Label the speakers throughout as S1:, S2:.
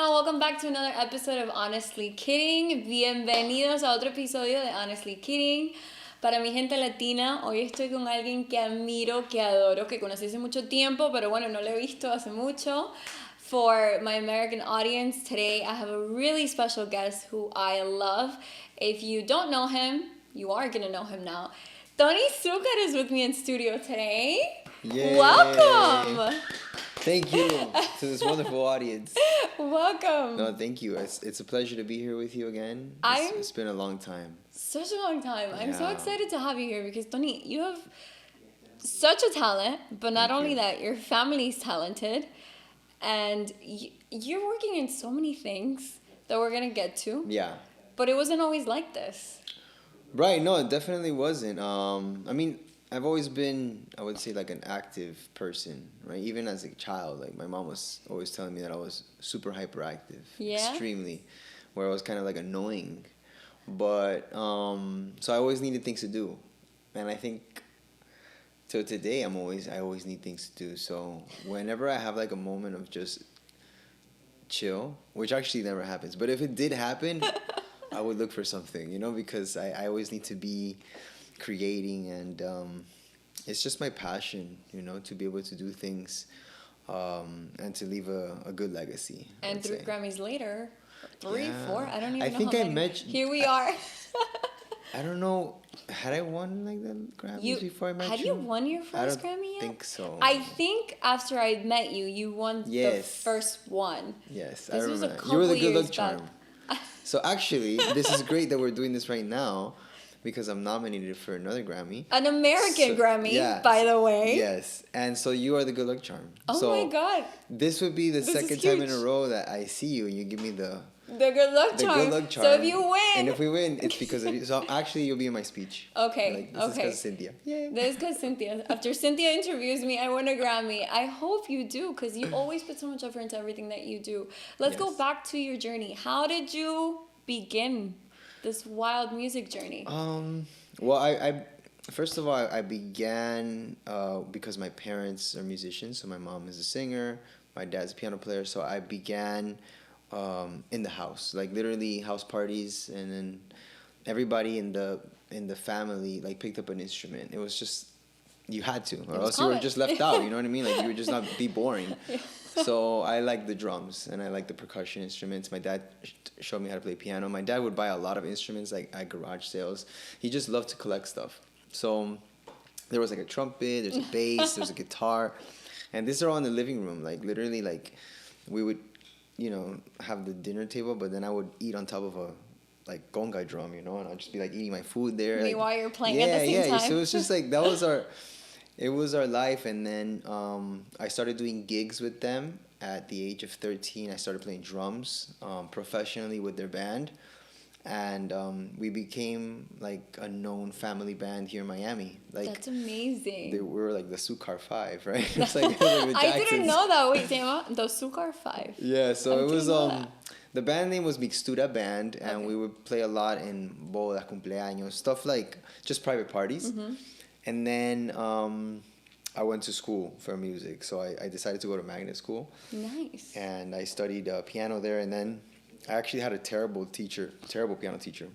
S1: Hola, welcome back to another episode of Honestly Kidding. Bienvenidos a otro episodio de Honestly Kidding. Para mi gente latina, hoy estoy con alguien que admiro, que adoro, que conocí hace mucho tiempo, pero bueno, no lo he visto hace mucho. For my American audience, today I have a really special guest who I love. If you don't know him, you are going to know him now. Tony Succar is with me in studio today.
S2: Yay.
S1: Welcome!
S2: Thank you to this wonderful audience.
S1: Welcome.
S2: No, thank you. It's a pleasure to be here with you again. It's been a long time.
S1: Such a long time. I'm so
S2: Yeah.
S1: excited to have you here because, Tony, you have such a talent, but not
S2: Thank
S1: only
S2: you.
S1: that, your family's talented. And you're working in so many things that we're going to get to.
S2: Yeah.
S1: But it wasn't always like this.
S2: Right. No, it definitely wasn't. I mean, I've always been, I would say, like an active person, right? Even as a child, like my mom was always telling me that I was super hyperactive.
S1: Yeah?
S2: Extremely. Where I was kind of like annoying. But, so I always needed things to do. And I think till today, I always need things to do. So whenever I have like a moment of just chill, which actually never happens, but if it did happen, I would look for something, because I always need to be creating, and it's just my passion, to be able to do things and to leave a good legacy.
S1: And 3 Grammys later, 3,
S2: Yeah.
S1: 4, I don't even
S2: I
S1: know
S2: think
S1: how
S2: I
S1: many.
S2: met-
S1: Here we are.
S2: I don't know, had I won like the Grammys before I met you?
S1: Had you won your
S2: I
S1: first
S2: don't
S1: Grammy yet?
S2: think so.
S1: I think after I met you, you won the
S2: Yes.
S1: first one.
S2: Yes, I
S1: This was
S2: remember
S1: a
S2: that. You were the
S1: couple
S2: good luck
S1: years back.
S2: charm. So actually, this is great that we're doing this right now, because I'm nominated for another Grammy.
S1: An American
S2: So-
S1: Grammy,
S2: yeah.
S1: by the way.
S2: Yes, and so you are the good luck charm.
S1: Oh
S2: so
S1: my God.
S2: This would be the
S1: This is
S2: second time in a
S1: huge.
S2: row that I see you and you give me the
S1: The good luck charm.
S2: good luck charm.
S1: So if you win.
S2: And if we win, it's because of you. So actually, you'll be in my speech.
S1: Okay,
S2: Like, this
S1: okay.
S2: is because of Cynthia. Yay.
S1: This is because Cynthia. After Cynthia interviews me, I win a Grammy. I hope you do, because you always put so much effort into everything that you do. Let's go
S2: Yes.
S1: back to your journey. How did you begin this wild music journey?
S2: Well, I first of all, I began because my parents are musicians. So my mom is a singer, my dad's a piano player. So I began in the house, like literally house parties, and then everybody in the family like picked up an instrument. It was just, you had to, or else you were
S1: common.
S2: just left out. You know what I mean? Like you would just not be boring.
S1: Yeah.
S2: So I like the drums and I like the percussion instruments. My dad showed me how to play piano. My dad would buy a lot of instruments like at garage sales. He just loved to collect stuff. So there was like a trumpet, there's a bass, there's a guitar, and these are all in the living room. Like literally, like we would, have the dinner table, but then I would eat on top of a like conga drum, and I'd just be like eating my food there.
S1: Meanwhile,
S2: like,
S1: you're playing at the same time.
S2: So it was just like it was our life. And then I started doing gigs with them at the age of 13. I started playing drums professionally with their band. And we became like a known family band here in Miami. Like
S1: That's amazing.
S2: we were like the Succar 5, right? It's like the
S1: I didn't
S2: Jacksons.
S1: know that. Wait, say what? The Succar 5.
S2: Yeah, so
S1: I
S2: it was
S1: didn't know that.
S2: the band name was Mixtura Band, and
S1: Okay.
S2: we would play a lot in boda, cumpleaños, stuff like just private parties.
S1: Mm-hmm.
S2: And then I went to school for music, so I decided to go to magnet school,
S1: Nice.
S2: and I studied piano there. And then I actually had a terrible piano teacher.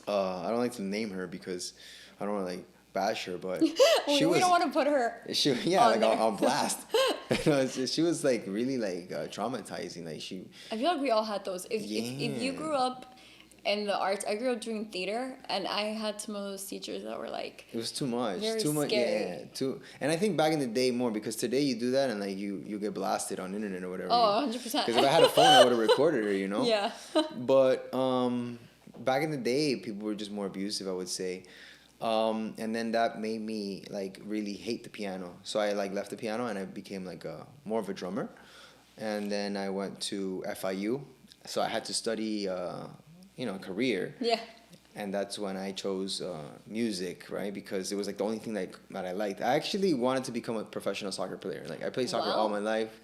S2: I don't like to name her because I don't want to like bash her, but
S1: we don't want to put her.
S2: on blast. She was like really like traumatizing. Like
S1: I feel like we all had those. If you
S2: Yeah.
S1: grew up in the arts, I grew up doing theater, and I had some of those teachers that were like,
S2: it was too much.
S1: Very
S2: Too much.
S1: scary.
S2: Yeah. And I think back in the day more, because today you do that and like you get blasted on internet or whatever.
S1: oh, 100%.
S2: Because if I had a phone, I would have recorded her.
S1: Yeah.
S2: But back in the day, people were just more abusive, I would say. And then that made me like really hate the piano. So I like left the piano and I became like more of a drummer. And then I went to FIU. So I had to study, career.
S1: Yeah.
S2: And that's when I chose music, right? Because it was like the only thing that I liked. I actually wanted to become a professional soccer player. Like I played soccer
S1: Wow.
S2: all my life.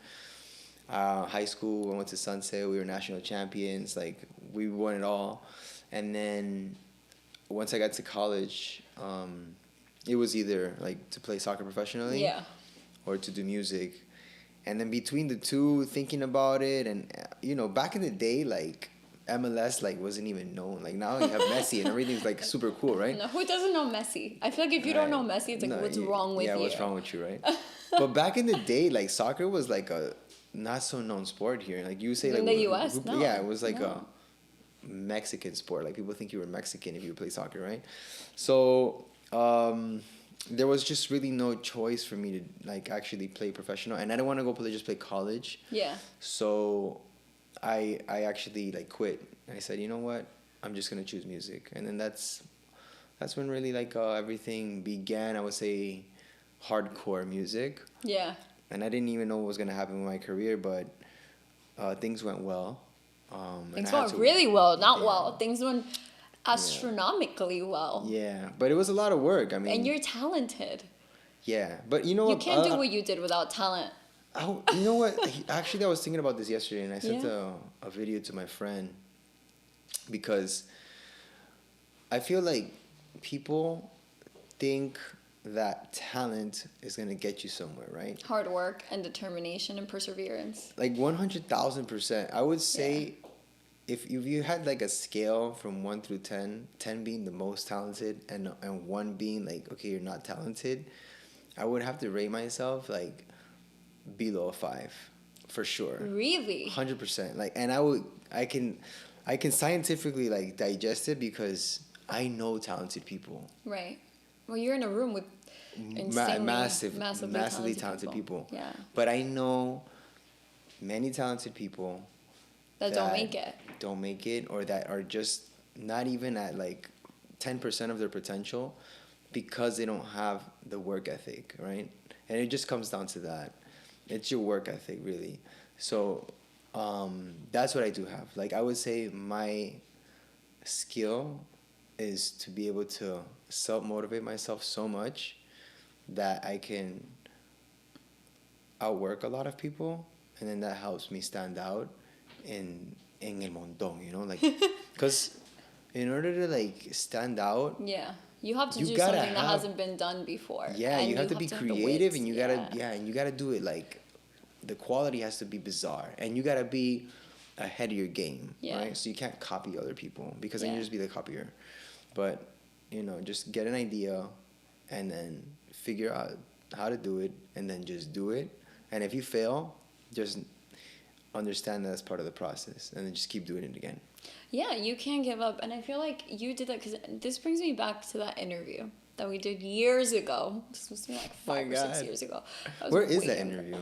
S2: High school, I went to Sunset. We were national champions. Like we won it all. And then once I got to college, it was either like to play soccer professionally,
S1: Yeah.
S2: or to do music. And then between the two, thinking about it, and back in the day, like MLS like wasn't even known. Like now you have Messi and everything's like super cool, right?
S1: No, who doesn't know Messi? I feel like if you don't know Messi, it's like, what's wrong with you?
S2: Yeah, what's wrong with you, right? But back in the day, like soccer was like a not so known sport here. Like you say, like
S1: in the U.S., no.
S2: Yeah, it was like a Mexican sport. Like people think you were Mexican if you play soccer, right? So there was just really no choice for me to like actually play professional, and I didn't want to go just play college.
S1: Yeah.
S2: So I actually like quit. I said, you know what? I'm just gonna choose music, and then that's when really like everything began. I would say hardcore music.
S1: Yeah.
S2: And I didn't even know what was gonna happen with my career, but things went well.
S1: Things went really well, not well. Things went astronomically well.
S2: Yeah, but it was a lot of work. I mean,
S1: and you're talented.
S2: Yeah, but you know what?
S1: You can't do what you did without talent.
S2: You know what? Actually, I was thinking about this yesterday, and I sent a video to my friend because I feel like people think that talent is gonna get you somewhere, right?
S1: Hard work and determination and perseverance.
S2: Like 100,000%. I would say if you had like a scale from 1 through 10, 10 being the most talented and 1 being like, okay, you're not talented, I would have to rate myself like below a 5 for sure.
S1: Really?
S2: 100%. Like, and I can scientifically like digest it because I know talented people.
S1: Right. Well, you're in a room with massively talented people. Yeah.
S2: But I know many talented people
S1: that don't make it,
S2: or that are just not even at like 10% of their potential because they don't have the work ethic, right? And it just comes down to that. It's your work ethic, really. So that's what I do have. Like, I would say my skill is to be able to self-motivate myself so much that I can outwork a lot of people, and then that helps me stand out in el montón, you know? Like, because in order to, like, stand out...
S1: Yeah. You have to do something that hasn't been done before.
S2: Yeah, you have to be creative, and you gotta do it, like, the quality has to be bizarre, and you gotta be ahead of your game, right? So you can't copy other people, because then you just be the copier. But, you know, just get an idea and then figure out how to do it and then just do it. And if you fail, just understand that's part of the process and then just keep doing it again.
S1: Yeah, you can't give up. And I feel like you did that because this brings me back to that interview that we did years ago. This was like 5 or 6 years ago.
S2: Where is that interview?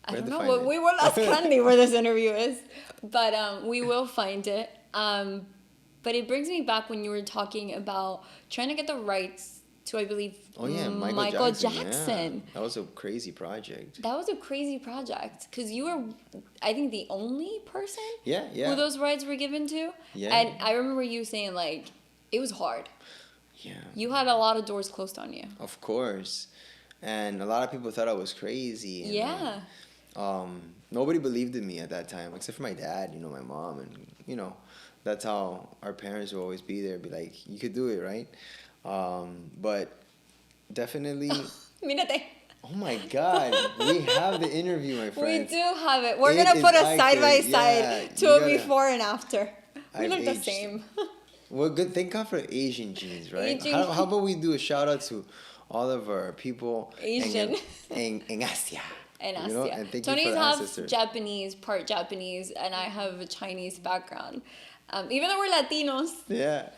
S1: I don't know, but we will ask Candy where this interview is. But we will find it. But it brings me back when you were talking about trying to get the rights to, I believe, Michael Jackson.
S2: Yeah. That was a crazy project.
S1: That was a crazy project because you were, I think, the only person who those rights were given to. Yeah. And I remember you saying, like, it was hard.
S2: Yeah.
S1: You had a lot of doors closed on you.
S2: Of course. And a lot of people thought I was crazy. And nobody believed in me at that time, except for my dad, my mom, and, that's how our parents will always be there, be like, you could do it, right? But definitely...
S1: Mírate.
S2: Oh my God, we have the interview, my friend.
S1: We do have it. We're going to put a side-by-side to a before and after. We look the same.
S2: Well, good. Thank God for Asian genes, right? How about we do a shout-out to all of our people
S1: Asian.
S2: in Asia.
S1: In Asia.
S2: And thank
S1: Tony's
S2: you for
S1: half Japanese, part Japanese, and I have a Chinese background. Even though we're Latinos,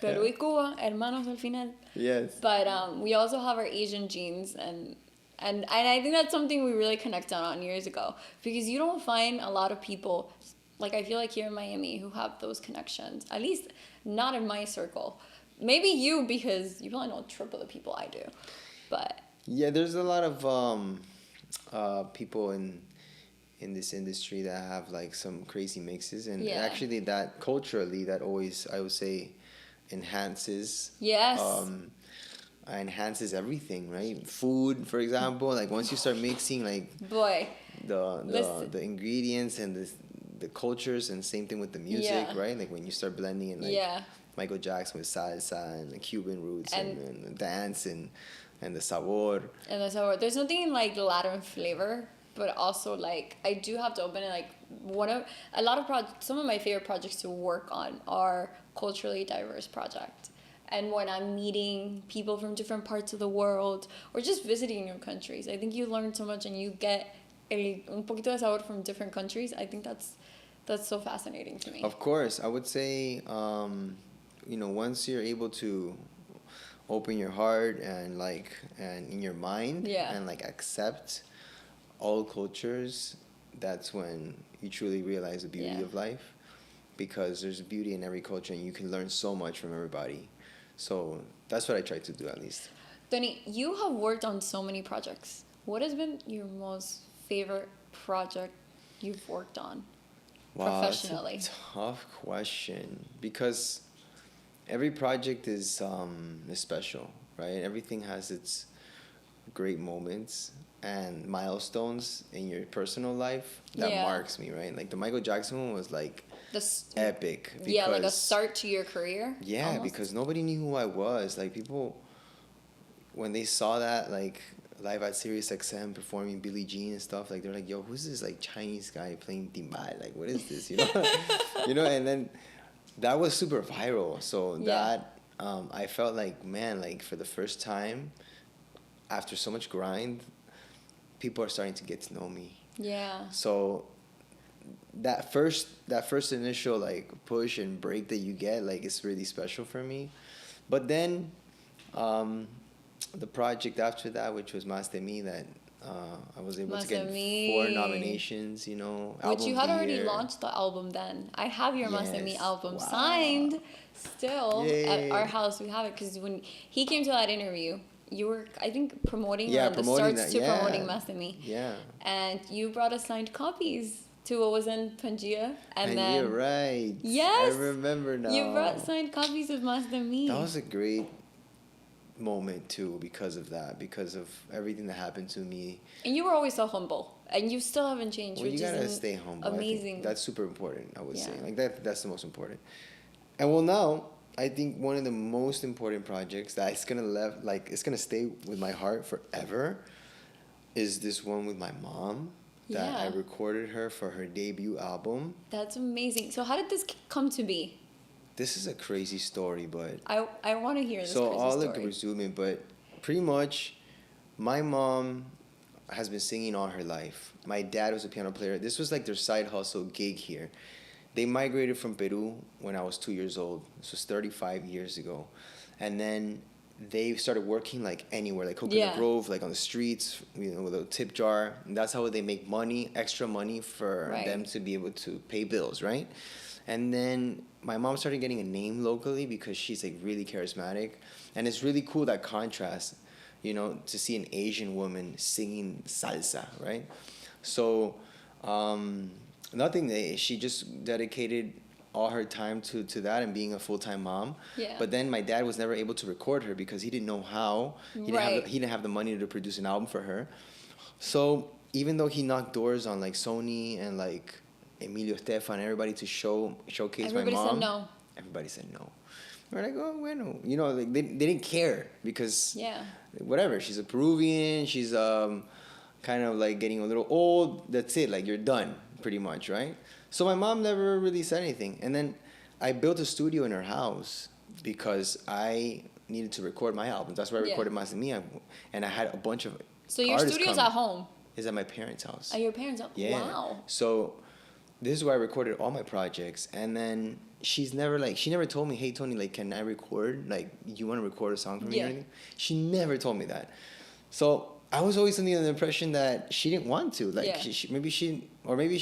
S1: Perú y Cuba, hermanos al final.
S2: Yes.
S1: But we also have our Asian genes, and I think that's something we really connected on years ago, because you don't find a lot of people, like I feel like here in Miami, who have those connections. At least not in my circle. Maybe you, because you probably know triple the people I do. But
S2: yeah, there's a lot of people in this industry that have like some crazy mixes, and actually that culturally that always, I would say, enhances everything, right? Food, for example, like once you start mixing like the ingredients and the cultures, and same thing with the music, right? Like when you start blending in like Michael Jackson with salsa and the Cuban roots and the dance and the sabor.
S1: And the sabor. There's nothing like Latin flavor but also like I do have to open it. Like some of my favorite projects to work on are culturally diverse projects. And when I'm meeting people from different parts of the world or just visiting new countries, I think you learn so much and you get un poquito de sabor from different countries. I think that's so fascinating to me.
S2: Of course, I would say, once you're able to open your heart and in your mind, and like accept all cultures, that's when you truly realize the beauty of life, because there's beauty in every culture and you can learn so much from everybody. So that's what I try to do, at least.
S1: Tony, you have worked on so many projects. What has been your most favorite project you've worked on?
S2: Wow,
S1: professionally?
S2: that's a tough question, because every project is special, right? Everything has its great moments and milestones in your personal life that marks me, right? Like the Michael Jackson one was like epic.
S1: Because, like a start to your career.
S2: Yeah, almost. Because nobody knew who I was. Like people, when they saw that, like live at Sirius XM performing Billie Jean and stuff, like they're like, "Yo, who's this like Chinese guy playing timbal? Like, what is this?" And then that was super viral. So that I felt like, man, like for the first time, after so much grind, people are starting to get to know me.
S1: Yeah.
S2: So that first initial like push and break that you get, like it's really special for me. But then the project after that, which was Más de Mí, that I was able to get 4 nominations,
S1: Which you had already launched the album then. I have your Más de Mí album signed still at our house. We have it because when he came to that interview, you were, I think, promoting promoting Más de Mí.
S2: Yeah.
S1: And you brought us signed copies to what was in Pangea. And then
S2: you're right.
S1: Yes.
S2: I remember now.
S1: You brought signed copies of Más de Mí.
S2: That was a great moment too, because of everything that happened to me.
S1: And you were always so humble, and you still haven't changed.
S2: Well, you gotta stay humble.
S1: Amazing.
S2: That's super important, I would say. Like that's the most important. And well, now I think one of the most important projects that it's gonna stay with my heart forever is this one with my mom. That I recorded her for her debut album.
S1: That's amazing. So how did this come to be?
S2: This is a crazy story, but
S1: I want to hear this crazy story.
S2: So I'll resume it, but pretty much my mom has been singing all her life. My dad was a piano player. This was like their side hustle gig here. They migrated from Peru when I was 2 years old. This was 35 years ago. And then they started working like anywhere, like Coconut Grove, like on the streets, with a tip jar. And that's how they make money, extra money for them to be able to pay bills, right? And then my mom started getting a name locally because she's like really charismatic. And it's really cool, that contrast, to see an Asian woman singing salsa, right? So she just dedicated all her time to that and being a full-time mom. Yeah. But then my dad was never able to record her because he didn't know how. He didn't have the money to produce an album for her. So even though he knocked doors on like Sony and like Emilio Estefan, everybody to showcase my mom. Everybody said no. We're like, oh, bueno. Like they didn't care because whatever. She's a Peruvian. She's kind of like getting a little old. That's it. Like you're done, pretty much, right? So my mom never really said anything. And then I built a studio in her house because I needed to record my album. That's where I recorded Más de Mí. And I had a bunch of
S1: So your studio's at home?
S2: It's at my parents' house.
S1: At your parents' house?
S2: Yeah.
S1: Wow.
S2: So this is where I recorded all my projects. And then she never told me, hey, Tony, like, can I record? Like, you want to record a song for me or anything? She never told me that. So I was always under the impression that she didn't want to. Like, maybe she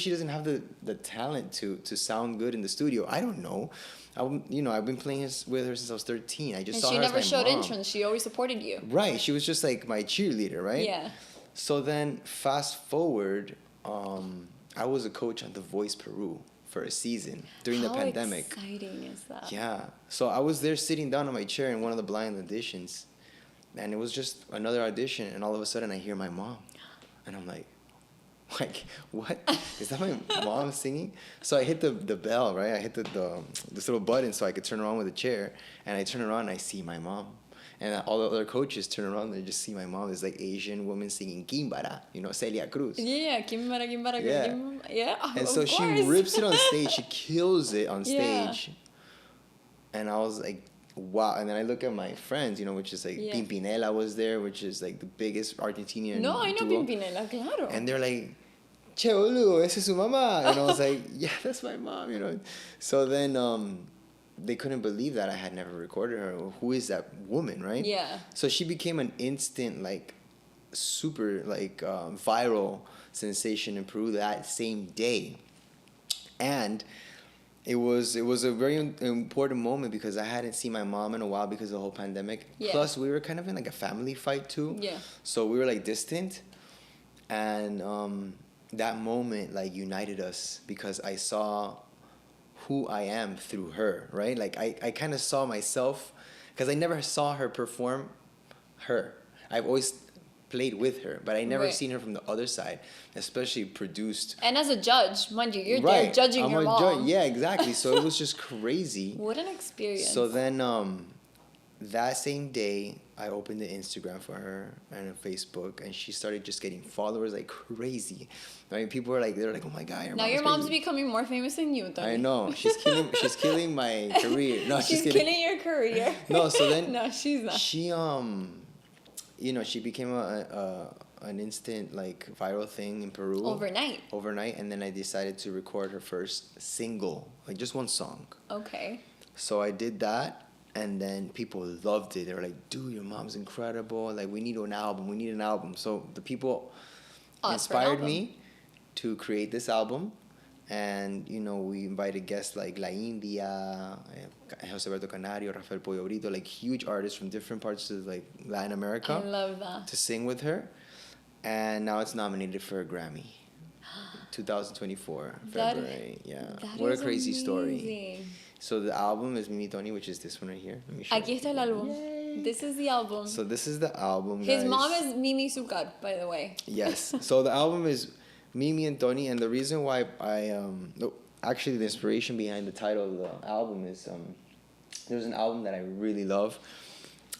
S2: doesn't have the talent to sound good in the studio. I don't know. I've been playing with her since I was 13. I just saw her as my mom. And she never showed interest.
S1: She always supported you.
S2: Right. She was just like my cheerleader, right?
S1: Yeah.
S2: So then fast forward, I was a coach on The Voice Peru for a season during the pandemic.
S1: How exciting is that?
S2: Yeah. So I was there sitting down on my chair in one of the blind auditions. And it was just another audition, and all of a sudden I hear my mom. And I'm like, what? Is that my mom singing? So I hit the bell, right? I hit this little button so I could turn around with the chair. And I turn around and I see my mom. And all the other coaches turn around and they just see my mom, this like Asian woman singing Kimbara, Celia Cruz.
S1: Yeah, Kimbara, Kimbara,
S2: Yeah.
S1: Kimbara. Yeah,
S2: And
S1: of
S2: so
S1: course.
S2: she rips it on stage. She kills it on
S1: Yeah.
S2: stage. And I was like, wow. And then I look at my friends, which is like Pimpinela was there, which is like the biggest Argentinian
S1: No, I know
S2: duo.
S1: Pimpinela, claro.
S2: And they're like, che boludo, esa es su mamá. And I was like, yeah, that's my mom, So then they couldn't believe that I had never recorded her. Who is that woman, right?
S1: Yeah.
S2: So she became an instant, like, super, like, viral sensation in Peru that same day. And it was a very important moment because I hadn't seen my mom in a while because of the whole pandemic.
S1: Yeah.
S2: Plus, we were kind of in, like, a family fight, too.
S1: Yeah.
S2: So we were, like, distant. And that moment, like, united us because I saw who I am through her, right? Like, I kind of saw myself, because I never saw her perform her. I've always played with her, but I never seen her from the other side, especially produced.
S1: And as a judge, mind you, you're there judging your mom.
S2: Yeah, exactly. So it was just crazy.
S1: What an experience.
S2: So then that same day, I opened the Instagram for her and a Facebook, and she started just getting followers like crazy. I mean, people were like, they're like, oh my God,
S1: now your mom's becoming more famous than you, Tony.
S2: I know. She's killing my career. No,
S1: she's killing your career.
S2: No, so then
S1: no, she's not.
S2: She she became an instant like viral thing in Peru overnight, and then I decided to record her first single, like just one song.
S1: Okay.
S2: So I did that. And then people loved it. They were like, dude, your mom's incredible. Like, we need an album. So the people inspired me to create this album. And, we invited guests like La India, Jose Alberto Canario, Rafael Pollo Brito, like huge artists from different parts of like Latin America.
S1: I love that.
S2: To sing with her. And now it's nominated for a Grammy. 2024, February. What a crazy
S1: amazing.
S2: Story. So the album is Mimi Tony, which is this one right here. Let me show
S1: Aquí está el álbum. Yay. This is the album.
S2: So this is the album, guys.
S1: His mom is Mimi Succar, by the way.
S2: Yes. So the album is Mimi and Tony, and the reason why actually the inspiration behind the title of the album is there's an album that I really love.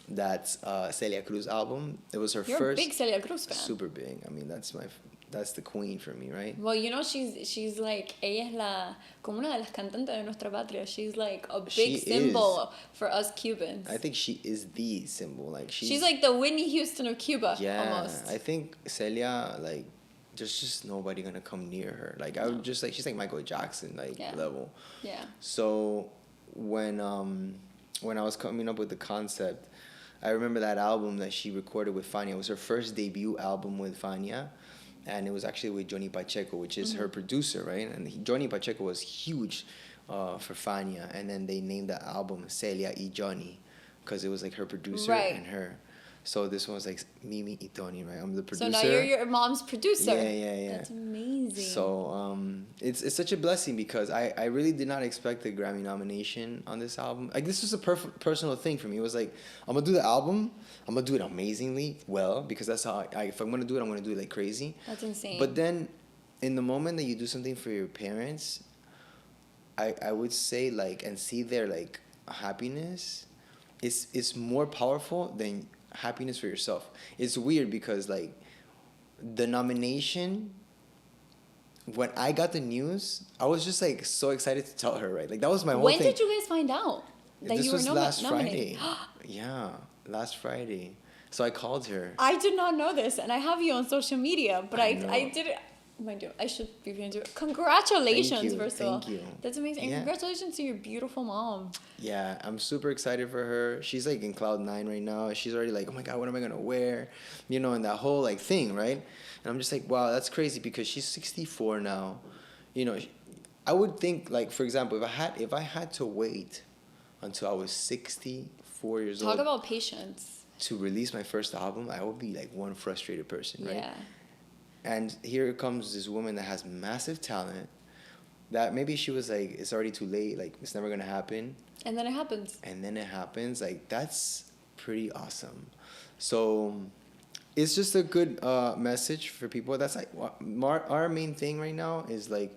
S2: That's Celia Cruz album. It was her
S1: You're
S2: first.
S1: You're a big Celia Cruz fan.
S2: Super big. I mean, that's the queen for me, right?
S1: Well, she's like, ella es como una de las cantantes de nuestra patria. She's like a big symbol for us Cubans.
S2: I think she is the symbol. Like
S1: she's like the Whitney Houston of Cuba.
S2: Yeah,
S1: almost.
S2: I think Celia, like, there's just nobody gonna come near her. Like I would just like, she's like Michael Jackson level. Yeah. So when I was coming up with the concept, I remember that album that she recorded with Fania. It was her first debut album with Fania. And it was actually with Johnny Pacheco, which is her producer, right? And Johnny Pacheco was huge for Fania. And then they named the album Celia y Johnny because it was like her producer and her. So this one was like Mimi y Tony, right? I'm the producer.
S1: So now you're your mom's producer.
S2: Yeah.
S1: That's amazing.
S2: So it's such a blessing because I really did not expect the Grammy nomination on this album. Like this was a personal thing for me. It was like, I'm going to do the album. I'm going to do it amazingly well because that's how if I'm going to do it, I'm going to do it like crazy.
S1: That's insane.
S2: But then in the moment that you do something for your parents, I would say like, and see their like happiness, it's more powerful than happiness for yourself. It's weird because like the nomination, when I got the news, I was just like so excited to tell her, right? Like that was my whole thing.
S1: When did you guys find out that
S2: this
S1: you were
S2: was last
S1: nominated?
S2: Friday. Yeah, last Friday. So I called her.
S1: I did not know this, and I have you on social media, but I didn't. Mind you, I should be doing it. Congratulations, first of all.
S2: Thank you.
S1: That's amazing. And congratulations to your beautiful mom.
S2: Yeah, I'm super excited for her. She's like in cloud 9 right now. She's already like, oh my God, what am I going to wear? And that whole like thing, right? And I'm just like, wow, that's crazy because she's 64 now. I would think like, for example, if I had to wait until I was 64 years old.
S1: Talk about patience.
S2: To release my first album, I would be like one frustrated person, right?
S1: Yeah. And
S2: here comes this woman that has massive talent that maybe she was like, it's already too late, like it's never gonna happen.
S1: And then it happens.
S2: Like that's pretty awesome. So it's just a good message for people. That's like our main thing right now is like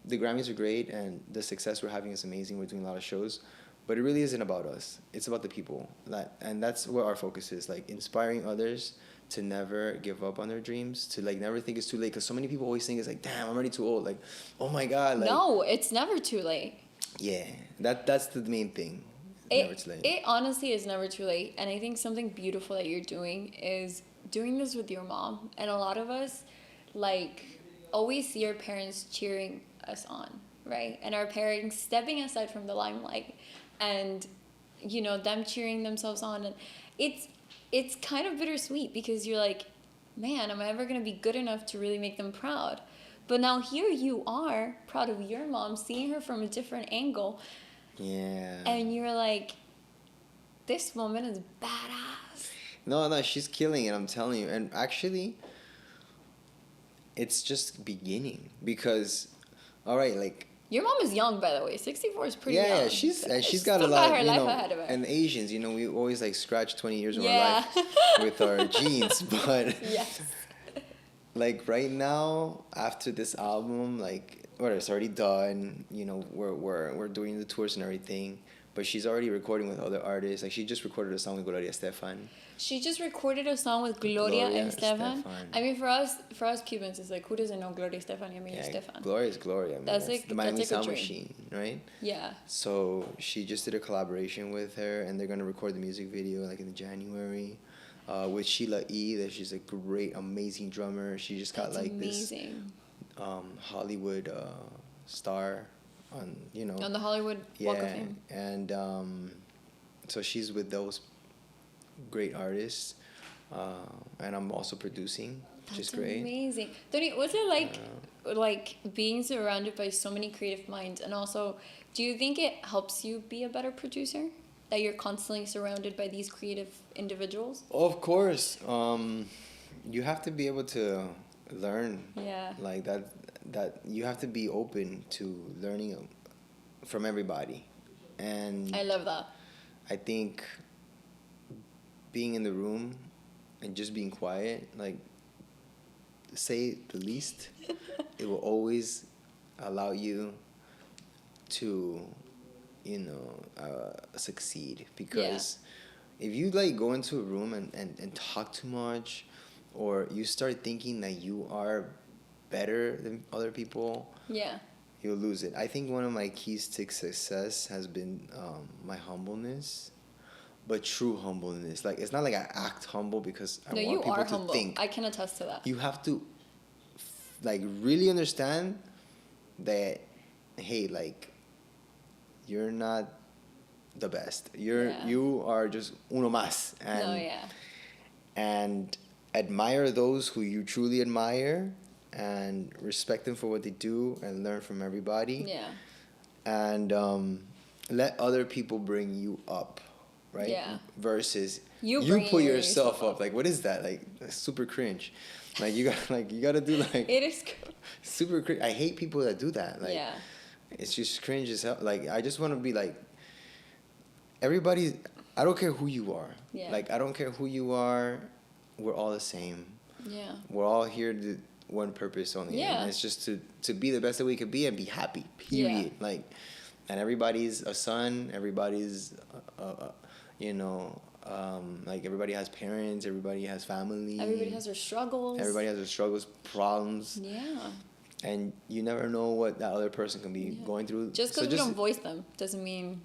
S2: the Grammys are great and the success we're having is amazing. We're doing a lot of shows. but it really isn't about us. It's about the people. And that's where our focus is, like inspiring others to never give up on their dreams, to like never think it's too late. Because so many people always think it's like, damn, I'm already too old. Like, oh my God. Like,
S1: no, it's never too late.
S2: yeah, that's the main thing. Never too late.
S1: It honestly is never too late. And I think something beautiful that you're doing is doing this with your mom. And a lot of us, like, always see our parents cheering us on, right? And our parents stepping aside from the limelight and, you know, them cheering themselves on. And it's kind of bittersweet because you're like, man, am I ever going to be good enough to really make them proud? But now here you are, proud of your mom, seeing her from a different angle.
S2: Yeah.
S1: And you're like, this woman is badass.
S2: No, she's killing it, I'm telling you. And actually, it's just beginning. Because, all right, like...
S1: Your mom is young, by the way. 64 is pretty young.
S2: Yeah, she's got a lot, you know, and Asians, you know, we always like scratch 20 years of our life with our genes, but
S1: yes.
S2: Like right now, after this album, like, well, it's already done, you know, we're doing the tours and everything, but she's already recording with other artists. Like she just recorded a song with Gloria Estefan.
S1: She just recorded a song with Gloria and Estefan. I mean, for us Cubans, it's like, who doesn't know Gloria Estefan? I mean, Estefan.
S2: Gloria's Gloria. I mean,
S1: that's like
S2: the Miami
S1: like
S2: Sound Machine, right?
S1: Yeah.
S2: So she just did a collaboration with her, and they're gonna record the music video like in January, with Sheila E. That she's a great, amazing drummer. She just got like
S1: amazing.
S2: This Hollywood star on, you know,
S1: on the Hollywood Walk of Fame.
S2: And so she's with those great artists, and I'm also producing, which is great.
S1: Amazing. Tony, what's it like being surrounded by so many creative minds? And also, do you think it helps you be a better producer, that you're constantly surrounded by these creative individuals?
S2: Of course. You have to be able to learn.
S1: Yeah.
S2: Like that you have to be open to learning from everybody. And
S1: I love that.
S2: I think being in the room and just being quiet, like, say the least, it will always allow you to, you know, succeed. Because if you like go into a room and talk too much, or you start thinking that you are better than other people, you'll lose it. I think one of my keys to success has been my humbleness, but true humbleness. Like, it's not like I act humble because I want people to humble. Think.
S1: I can attest to that.
S2: You have to, like, really understand that, hey, like, you're not the best. You are just uno más. And admire those who you truly admire, and respect them for what they do, and learn from everybody.
S1: Yeah.
S2: And let other people bring you up, right?
S1: Yeah.
S2: Versus you pull yourself up. Like, what is that? Like, that's super cringe. Like, you gotta do like.
S1: It is
S2: super cringe. I hate people that do that. Like, it's just cringe as hell. Like, I just want to be like, everybody. I don't care who you are.
S1: Yeah.
S2: Like, I don't care who you are. We're all the same.
S1: Yeah.
S2: We're all here to one purpose only.
S1: Yeah.
S2: And it's just to be the best that we could be and be happy. Period.
S1: Yeah.
S2: Like, and everybody's a son. Everybody's, you know, like, everybody has parents. Everybody has family.
S1: Everybody has their struggles.
S2: Everybody has their struggles, problems.
S1: Yeah.
S2: And you never know what that other person can be going through.
S1: Just because we don't voice them doesn't mean,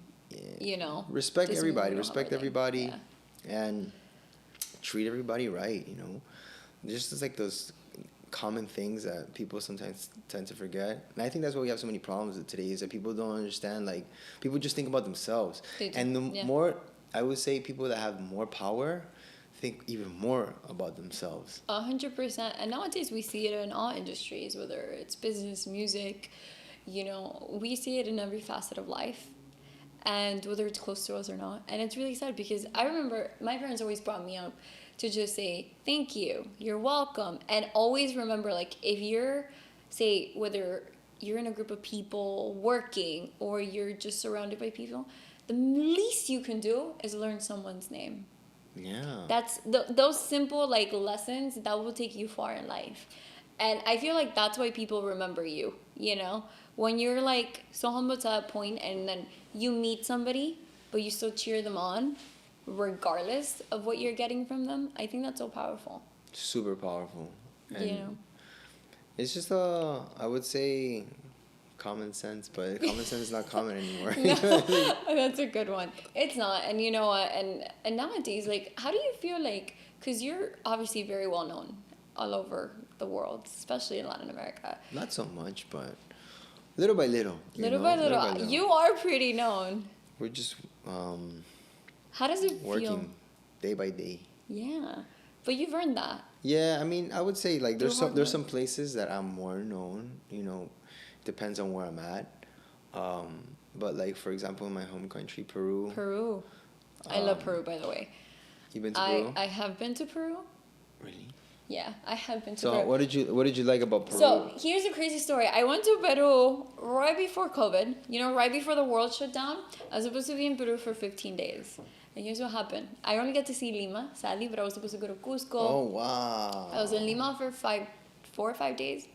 S1: you know.
S2: Respect everybody. Respect everybody.
S1: Yeah.
S2: And treat everybody right, you know. Just like those common things that people sometimes tend to forget. And I think that's why we have so many problems today, is that people don't understand. Like, people just think about themselves. And the more, I would say, people that have more power think even more about themselves.
S1: 100%. And nowadays we see it in all industries, whether it's business, music, you know, we see it in every facet of life. And whether it's close to us or not. And it's really sad because I remember my parents always brought me up to just say, thank you, you're welcome. And always remember, like, if you're, say, whether you're in a group of people working or you're just surrounded by people, the least you can do is learn someone's name.
S2: Yeah.
S1: That's those simple, like, lessons that will take you far in life. And I feel like that's why people remember you, you know? When you're, like, so humble to that point and then you meet somebody but you still cheer them on regardless of what you're getting from them. I think that's so powerful.
S2: Super powerful. And
S1: you know,
S2: it's just I would say common sense, but common sense is not common anymore.
S1: no, that's a good one. It's not, and you know what? And nowadays, like, how do you feel like? Because you're obviously very well known all over the world, especially in Latin America.
S2: Not so much, but little by little.
S1: Little by little, you are pretty known.
S2: We're just
S1: How does it
S2: working
S1: feel?
S2: day by day.
S1: Yeah, but you've earned that.
S2: Yeah, I mean, I would say like there's
S1: Through hard
S2: some
S1: work.
S2: places that I'm more known. You know, depends on where I'm at. But like for example, in my home country, Peru.
S1: Peru. I love Peru, by the way.
S2: You've been to Peru?
S1: I have been to Peru.
S2: Really?
S1: Yeah, I have been to
S2: So
S1: Peru.
S2: what did you like about Peru?
S1: So here's a crazy story. I went to Peru right before COVID. You know, right before the world shut down. I was supposed to be in Peru for 15 days. And here's what happened. I only got to see Lima, sadly, but I was supposed to go to Cusco.
S2: Oh wow.
S1: I was in Lima for 4 or 5 days.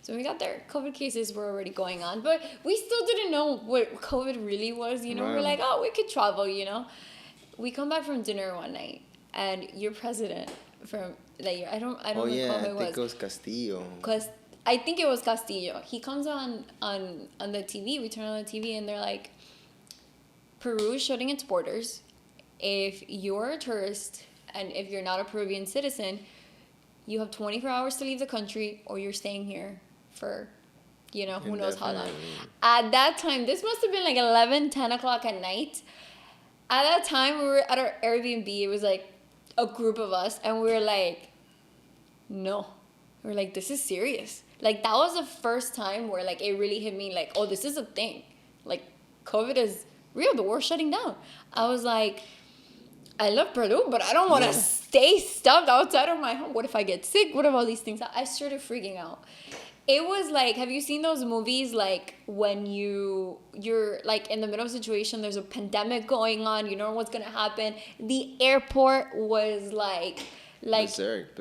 S1: So when we got there, COVID cases were already going on. But we still didn't know what COVID really was. You know, we're
S2: Right.
S1: like, oh, we could travel, you know. We come back from dinner one night, and your president from that year, I don't
S2: Oh
S1: recall
S2: yeah,
S1: who
S2: I
S1: it
S2: think
S1: was.
S2: it was Castillo.
S1: Because I think it was Castillo. He comes on the TV. We turn on the TV and they're like, Peru is shutting its borders. If you're a tourist and if you're not a Peruvian citizen, you have 24 hours to leave the country or you're staying here for, you know, who knows how long.
S2: Indefinitely.
S1: At that time, this must have been like 11, 10 o'clock at night. At that time, we were at our Airbnb. It was like a group of us and we were like, no. We're like, this is serious. Like, that was the first time where, like, it really hit me, like, oh, this is a thing. Like, COVID is real. The world's shutting down. I was like, I love Peru, but I don't want to stay stuck outside of my home. What if I get sick? What if all these things? I started freaking out. It was like, have you seen those movies, like, when you're, like, in the middle of a situation, there's a pandemic going on, you don't know what's going to happen. The airport was, like
S2: Berserk.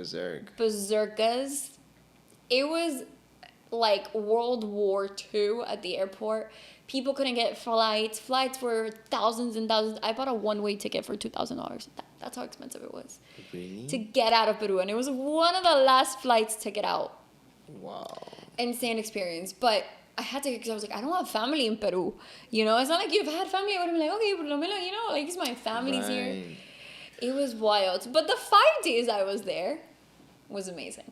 S1: berserkers. It was like World War II at the airport. People couldn't get flights. Flights were thousands and thousands. I bought a one-way ticket for $2,000. That's how expensive it was
S2: Really?
S1: to get out of Peru. And it was one of the last flights to get out.
S2: Wow.
S1: Insane experience. But I had to, because I was like, I don't have family in Peru. You know, it's not like if I had family, I would have been like, okay, but you know, like, it's my family's here.
S2: Right.
S1: It was wild. But the 5 days I was there was amazing.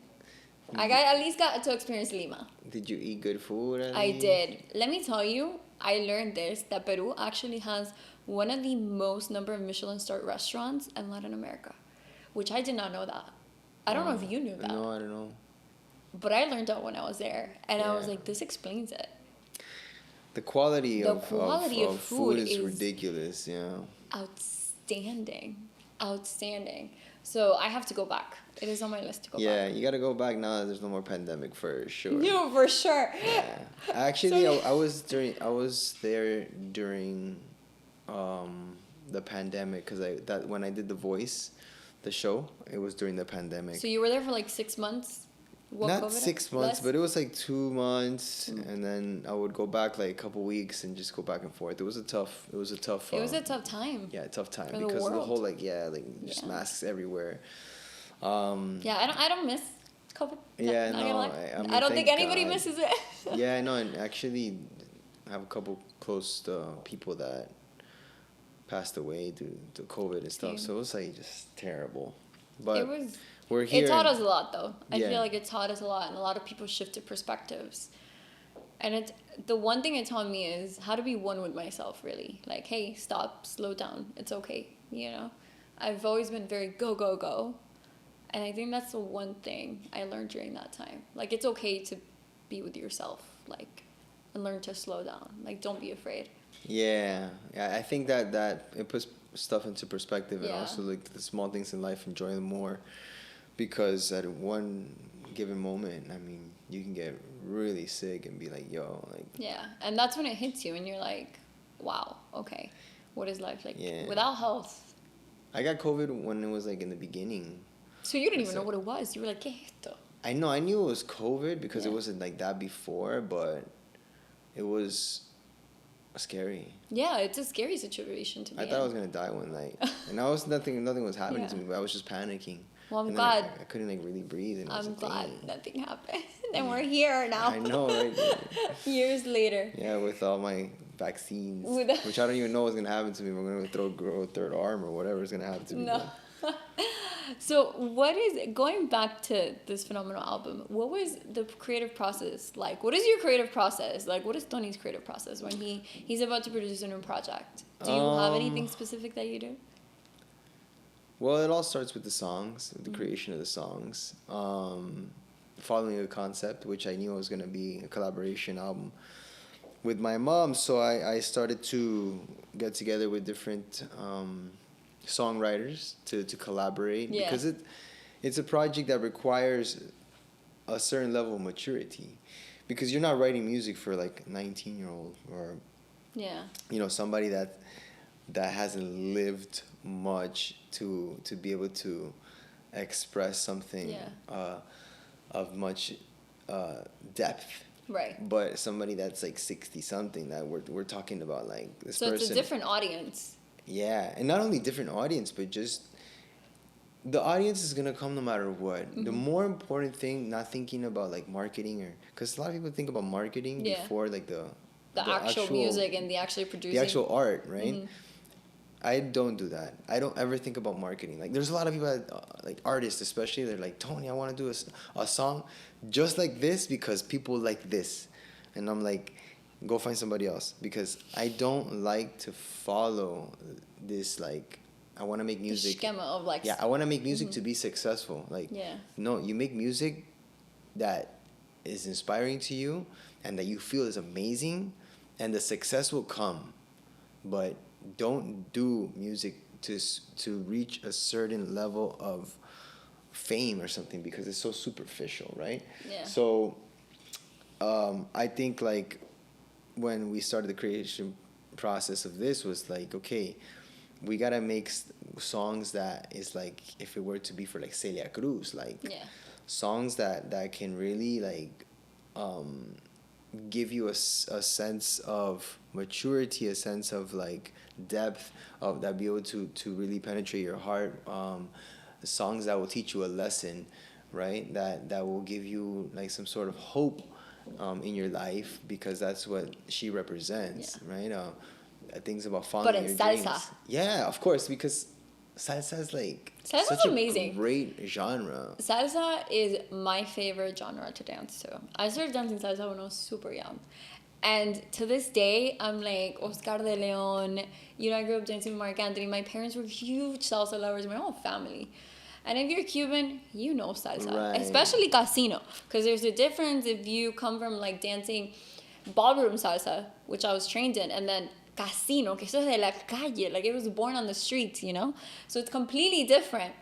S1: I at least got to experience Lima.
S2: Did you eat good food?
S1: I did. Let me tell you, I learned this, that Peru actually has one of the most number of Michelin-starred restaurants in Latin America, which I did not know that. I don't know if you knew that.
S2: No, I don't know.
S1: But I learned that when I was there. And I was
S2: Yeah.
S1: like, this explains it.
S2: The quality of
S1: food
S2: is
S1: is
S2: ridiculous, yeah.
S1: Outstanding. So I have to go back. It is on my list to go
S2: Yeah,
S1: back.
S2: you gotta go back now that there's no more pandemic for sure.
S1: No, for sure.
S2: Yeah. Actually,
S1: So-
S2: I was there during the pandemic because when I did The Voice, the show, it was during the pandemic.
S1: So you were there for like 6 months? What,
S2: Not
S1: COVID?
S2: 6 months,
S1: Less?
S2: but it was like 2 months, and then I would go back like a couple weeks and just go back and forth. It was a tough.
S1: It was a tough time.
S2: Yeah, tough time
S1: For the
S2: because of the
S1: world.
S2: whole just
S1: Yeah.
S2: masks everywhere.
S1: Yeah, I don't miss COVID.
S2: Yeah,
S1: Not gonna
S2: no,
S1: lie.
S2: I mean,
S1: I don't think
S2: thank
S1: anybody
S2: God.
S1: misses it.
S2: Yeah, I know, and actually, I have a couple close people that passed away due to COVID and stuff.
S1: Same.
S2: So it was like just terrible. But
S1: It was.
S2: we're here.
S1: It taught us a lot, though. I
S2: Yeah.
S1: feel like it taught us a lot, and a lot of people shifted perspectives. And the one thing it taught me is how to be one with myself, really. Like, hey, stop, slow down. It's okay, you know? I've always been very go, go, go. And I think that's the one thing I learned during that time. Like, it's okay to be with yourself, like, and learn to slow down. Like, don't be afraid.
S2: Yeah, I think that it puts stuff into perspective, and
S1: Yeah.
S2: also like the small things in life, enjoy them more, because at one given moment, I mean, you can get really sick and be like, yo, like.
S1: Yeah, and that's when it hits you, and you're like, wow, okay, what is life like
S2: Yeah.
S1: without health?
S2: I got COVID when it was like in the beginning.
S1: So you didn't even
S2: That's
S1: know
S2: it.
S1: what it was. You were like, ¿qué es esto?
S2: I knew it was COVID because it
S1: Yeah.
S2: wasn't like that before, but it was scary.
S1: Yeah, it's a scary situation to be
S2: I thought I was gonna die one night, and nothing was happening to me, but I was just panicking.
S1: Well, I'm
S2: and
S1: glad.
S2: I couldn't like really breathe, and
S1: I'm glad
S2: thing.
S1: nothing happened. And we're here now.
S2: I know, right?
S1: Years later.
S2: Yeah, with all my vaccines,
S1: With
S2: which I don't even know what's gonna happen to me. We're gonna grow a third arm or whatever is gonna happen to me.
S1: No. So going back to this phenomenal album, what was the creative process like? What is your creative process? Like, what is Tony's creative process when he's about to produce a new project? Do you have anything specific that you do?
S2: Well, it all starts with the songs, the creation of the songs. Following a concept, which I knew was going to be a collaboration album with my mom. So I started to get together with different songwriters to collaborate.
S1: Yeah.
S2: Because it's a project that requires a certain level of maturity. Because you're not writing music for like a 19-year-old or somebody that hasn't lived much to be able to express something of much depth.
S1: Right.
S2: But somebody that's like 60 something, that we're talking about like this
S1: so
S2: person.
S1: So it's a different audience.
S2: Yeah, and not only different audience, but just the audience is gonna come no matter what. Mm-hmm. The more important thing, not thinking about like marketing, or because a lot of people think about marketing before like the
S1: actual music and the actually producing
S2: the actual art, right? Mm-hmm. I don't do that. I don't ever think about marketing. Like, there's a lot of people that, like artists especially, they're like, Tony, I want to do a song just like this because people like this. And I'm like, go find somebody else, because I don't like to follow this, like, I want to make music.
S1: The schema of like...
S2: Yeah, I want to make music to be successful. Like, no, you make music that is inspiring to you and that you feel is amazing, and the success will come. But don't do music to reach a certain level of fame or something, because it's so superficial, right?
S1: Yeah.
S2: So I think like when we started the creation process of this was like, okay, we gotta make songs that is like, if it were to be for like Celia Cruz, like songs that can really like give you a sense of maturity, a sense of like depth, of that be able to really penetrate your heart, songs that will teach you a lesson, right, that will give you like some sort of hope in your life, because that's what she represents, right? Things about following your dreams. But in salsa. Yeah, of course, because salsa is like such
S1: amazing.
S2: A great genre.
S1: Salsa is my favorite genre to dance to. I started dancing salsa when I was super young. And to this day, I'm like Oscar de Leon. I grew up dancing with Marc Anthony. My parents were huge salsa lovers, my whole family. And if you're Cuban, you know salsa. Right. Especially casino. Because there's a difference if you come from like dancing ballroom salsa, which I was trained in, and then casino, que eso es de la calle, like it was born on the streets, So it's completely different,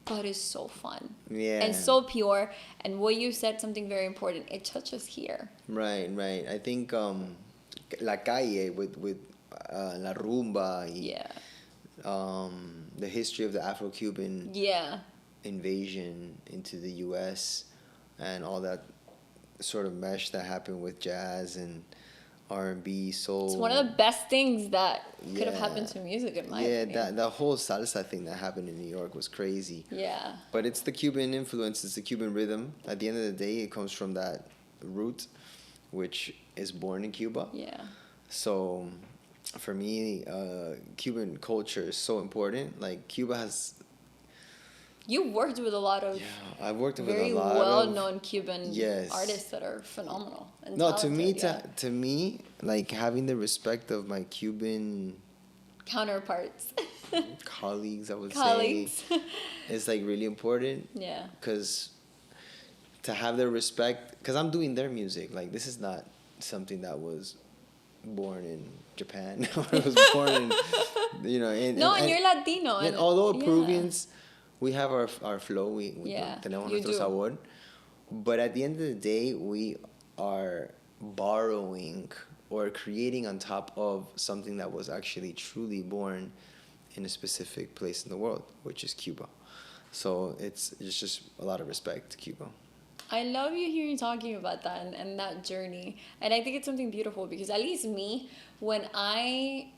S1: but it's so fun.
S2: Yeah.
S1: And so pure. And what you said, something very important, it touches here.
S2: Right. I think la calle with la rumba, the history of the Afro-Cuban invasion into the U.S. and all that sort of mesh that happened with jazz and R&B, soul.
S1: It's one of the best things that could have happened to music, in my opinion.
S2: Yeah, that whole salsa thing that happened in New York was crazy.
S1: Yeah.
S2: But it's the Cuban influence, it's the Cuban rhythm. At the end of the day, it comes from that root, which is born in Cuba.
S1: Yeah.
S2: So, for me, Cuban culture is so important. Like, Cuba has...
S1: You worked with a lot of
S2: I've worked with
S1: very
S2: a lot
S1: well-known Cuban artists that are phenomenal. And talented,
S2: to me, like having the respect of my Cuban
S1: counterparts,
S2: colleagues, I would say, is like really important.
S1: Yeah.
S2: Because to have their respect, because I'm doing their music. Like, this is not something that was born in Japan. It was born in, and
S1: you're Latino.
S2: And although Peruvians, we have our flow, we tenemos nuestro sabor, but at the end of the day, we are borrowing or creating on top of something that was actually truly born in a specific place in the world, which is Cuba. So it's just a lot of respect to Cuba.
S1: I love you hearing you talking about that and that journey. And I think it's something beautiful because at least me, when I,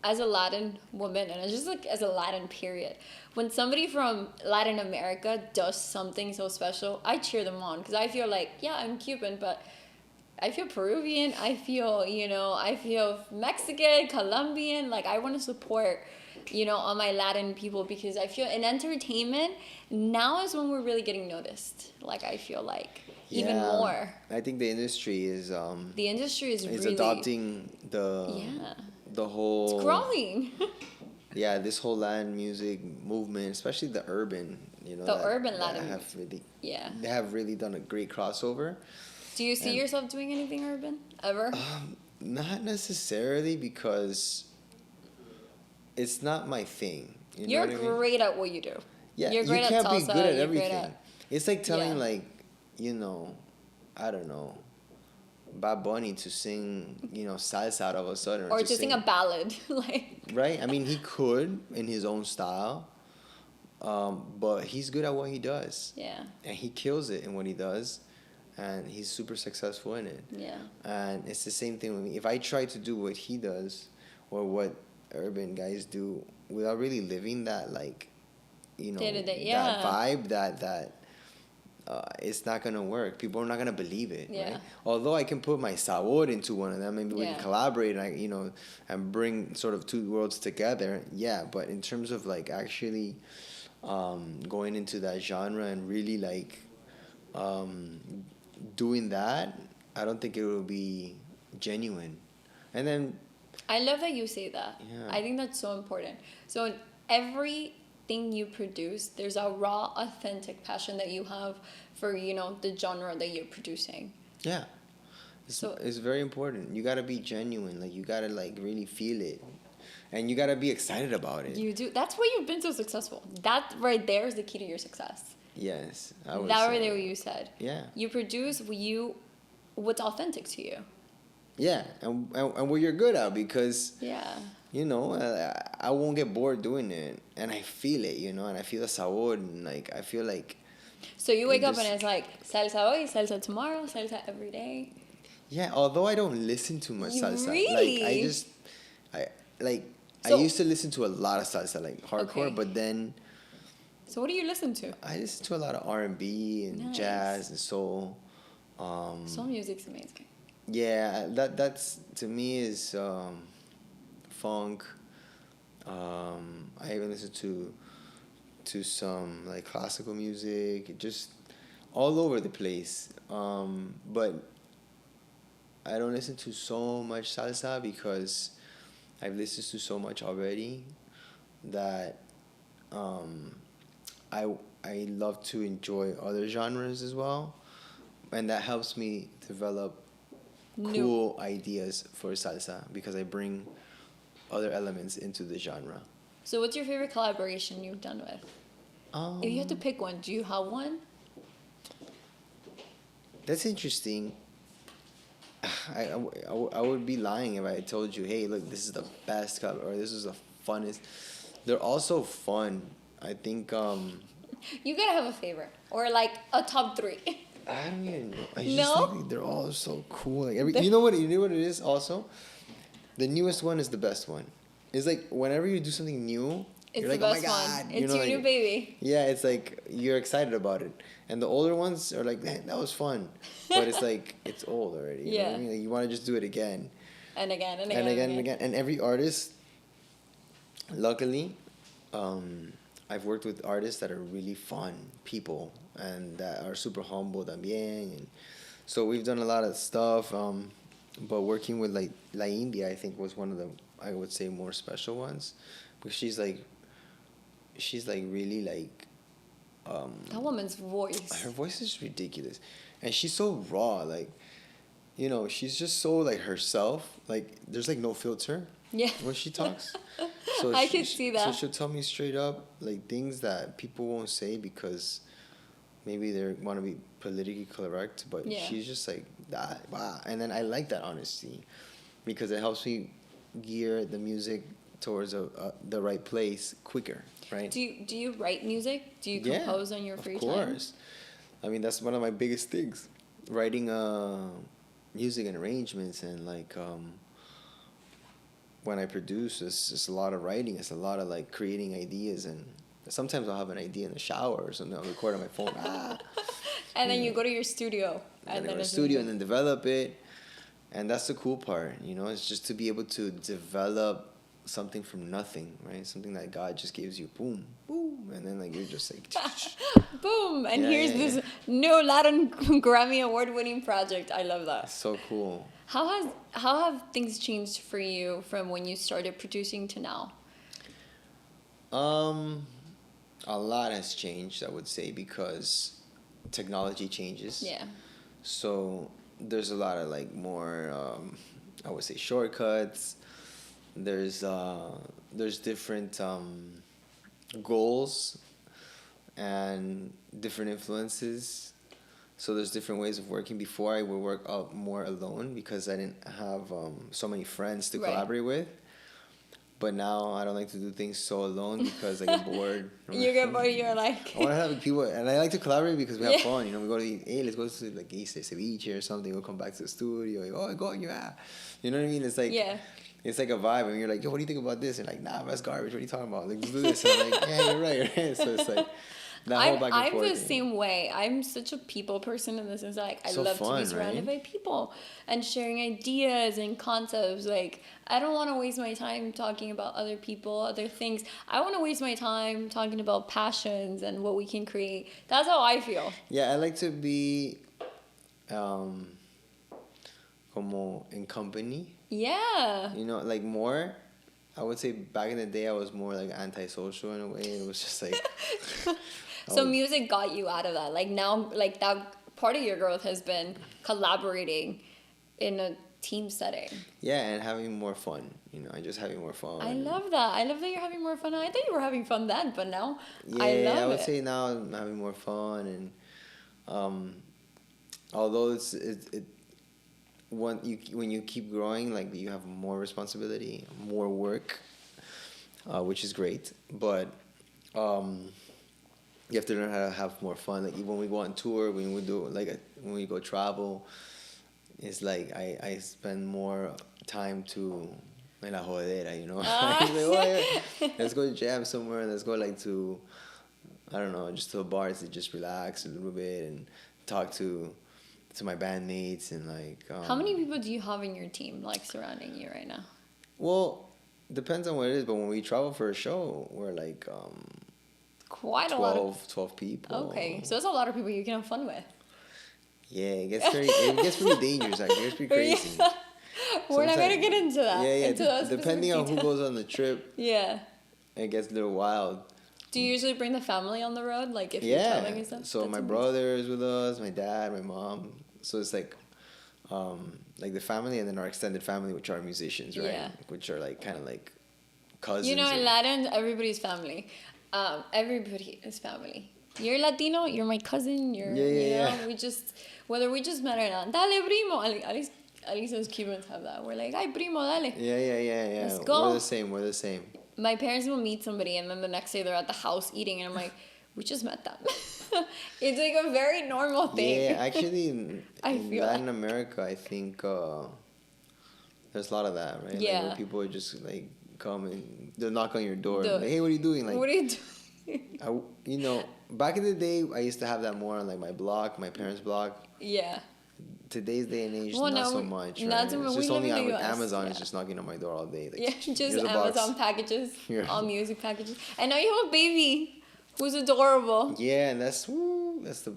S1: as a Latin woman and just like as a Latin period, when somebody from Latin America does something so special, I cheer them on because I feel like, yeah, I'm Cuban, but I feel Peruvian, I feel Mexican, Colombian, like I want to support, all my Latin people because I feel in entertainment, now is when we're really getting noticed. Like I feel like even more.
S2: I think the industry is
S1: The industry is really
S2: adopting the whole
S1: it's growing.
S2: Yeah, this whole Latin music movement, especially the urban,
S1: Urban Latin
S2: have really
S1: yeah.
S2: they have really done a great crossover.
S1: Do you see yourself doing anything urban ever?
S2: Not necessarily because it's not my thing.
S1: You're great at what you do.
S2: Yeah,
S1: you're great
S2: you can't
S1: at salsa,
S2: be good at
S1: you're
S2: everything.
S1: Great at,
S2: it's like telling I don't know, Bad Bunny to sing, salsa out of a sudden.
S1: Or to sing a ballad. Like
S2: right? I mean, he could in his own style, but he's good at what he does.
S1: Yeah.
S2: And he kills it in what he does, and he's super successful in it.
S1: Yeah.
S2: And it's the same thing with me. If I try to do what he does, or what urban guys do, without really living that,
S1: Day-to-day,
S2: that vibe, that it's not gonna work. People are not gonna believe it.
S1: Yeah.
S2: Right? Although I can put my sabor into one of them, maybe we can collaborate, and and bring sort of two worlds together. Yeah, but in terms of actually going into that genre and really doing that, I don't think it will be genuine. And then
S1: I love that you say that.
S2: Yeah.
S1: I think that's so important. So in everything you produce, there's a raw, authentic passion that you have for, the genre that you're producing.
S2: Yeah. It's very important. You got to be genuine. You got to really feel it. And you got to be excited about it.
S1: You do. That's why you've been so successful. That right there is the key to your success.
S2: Yes. I would
S1: that
S2: say.
S1: right there what you said.
S2: Yeah.
S1: You produce what's authentic to you.
S2: Yeah, and what you're good at, because I won't get bored doing it, and I feel it, and I feel the sabor, and I feel like.
S1: So you wake up and it's salsa hoy, salsa tomorrow, salsa every day.
S2: Yeah, although I don't listen to much salsa.
S1: Really?
S2: I used to listen to a lot of salsa, hardcore,
S1: Okay.
S2: but then.
S1: So what do you listen to?
S2: I listen to a lot of R&B and jazz and soul.
S1: Soul music's amazing.
S2: Yeah, that's to me is funk. I even listen to some classical music, just all over the place. But I don't listen to so much salsa because I've listened to so much already that I love to enjoy other genres as well, and that helps me develop cool ideas for salsa because I bring other elements into the genre.
S1: So what's your favorite collaboration you've done with? If you had to pick one, do you have one?
S2: That's interesting. I would be lying if I told you, hey, look, this is the best collab or this is the funnest. They're also fun. I think...
S1: you gotta have a favorite or a top 3.
S2: I don't even know. I
S1: No?
S2: just think they're all so cool. You know what it is also? The newest one is the best one. It's whenever you do something new,
S1: It's
S2: you're
S1: the
S2: oh
S1: best
S2: my God.
S1: one. It's your new baby.
S2: Yeah, it's you're excited about it. And the older ones are man, that was fun. But it's it's old already. You know what I mean? You want to just do it again.
S1: And again and
S2: again.
S1: again.
S2: And again. And every artist, luckily, I've worked with artists that are really fun people and that are super humble también. And so we've done a lot of stuff. But working with La India, I think was one of the, I would say, more special ones, because she's really
S1: that woman's voice.
S2: her voice is ridiculous, and she's so raw. She's just so herself. There's no filter.
S1: Yeah.
S2: When she talks. So
S1: I can see that.
S2: So she'll tell me straight up things that people won't say because maybe they want to be politically correct, but she's just that. Wow. And then I like that honesty because it helps me gear the music towards the right place quicker, right?
S1: Do you write music? Do you compose on your free time?
S2: Of course. I mean, that's one of my biggest things. Writing music and arrangements, and like when I produce, it's a lot of writing. It's a lot of like creating ideas, and sometimes I'll have an idea in the shower or something. I'll record on my phone.
S1: And then you go to your studio.
S2: And then go to studio and then develop it. And that's the cool part, you know, it's just to be able to develop something from nothing, right? Something that God just gives you, boom, boom, and then like you're just like,
S1: boom, and here's this new Latin Grammy award-winning project. I love that.
S2: It's so cool.
S1: How have things changed for you from when you started producing to now?
S2: A lot has changed, I would say, because technology changes.
S1: Yeah.
S2: So there's a lot of like more, I would say, shortcuts. There's different goals and different influences. So there's different ways of working. Before I would work out more alone because I didn't have so many friends to collaborate with. But now I don't like to do things so alone because I get bored.
S1: You get bored, you're like...
S2: I want to have people, and I like to collaborate because we have fun. You know, we go to eat, hey, let's go to like ceviche or something. We'll come back to the studio. Like, oh, go, yeah. You know what I mean? It's like... Yeah. It's like a vibe, and you're like, yo, what do you think about this? And like, nah, that's garbage. What are you talking about? Like, just do this. And I'm like, yeah, you're right. So it's like that whole back and forth.
S1: I'm the same way. I'm such a people person in the sense like I love to be surrounded by people and sharing ideas and concepts. Like I don't want to waste my time talking about other people, other things. I want to waste my time talking about passions and what we can create. That's how I feel.
S2: Yeah, I like to be como in company.
S1: Yeah.
S2: You know, like more. I would say back in the day I was more like antisocial in a way. It was just like...
S1: So music got you out of that. Like now, like that part of your growth has been collaborating in a team setting.
S2: Yeah, and having more fun. You know, just having more fun.
S1: I love that. I love that you're having more fun. I thought you were having fun then, but now
S2: yeah, I would say now I'm having more fun. And although when you keep growing, like you have more responsibility, more work, which is great. But you have to learn how to have more fun. Like when we go on tour, when we do when we go travel, it's like I spend more time to en la jodera, you know. Like, oh, yeah, let's go jam somewhere. Let's go like to, I don't know, just to a bar to just relax a little bit and talk to my bandmates and like.
S1: How many people do you have in your team like surrounding you right now?
S2: Well, depends on what it is, but when we travel for a show, we're like
S1: quite
S2: 12 people.
S1: Okay, so that's a lot of people you can have fun with.
S2: Yeah, it gets pretty dangerous. Like, it gets pretty crazy.
S1: We're not gonna get into that.
S2: Yeah. Depending on who goes on the trip.
S1: Yeah.
S2: It gets a little wild.
S1: Do you usually bring the family on the road? Like if you're traveling and stuff?
S2: So my brother is with us, my dad, my mom. So it's like the family and then our extended family, which are musicians, right? Yeah. Which are like kind of like cousins.
S1: You know, in Latin, everybody's family. Everybody is family. You're Latino, you're my cousin, you know, whether we just met or not. Dale, primo. At least those Cubans have that. We're like, ay, primo, dale.
S2: Yeah.
S1: Let's go.
S2: We're the same.
S1: My parents will meet somebody and then the next day they're at the house eating and I'm like, we just met them. It's like a very normal thing.
S2: Yeah, actually, in Latin America, I think there's a lot of that, right?
S1: Yeah.
S2: Like, where people just like come and they'll knock on your door. Like, hey, what are you doing? Like,
S1: what are you doing?
S2: Back in the day, I used to have that more on like my block, my parents' block.
S1: Yeah.
S2: Today's day and age, not so much. Not so much. It's just only Amazon is just knocking on my door all day. Like,
S1: just Amazon packages, all music packages. And now you have a baby who's adorable.
S2: Yeah, and that's the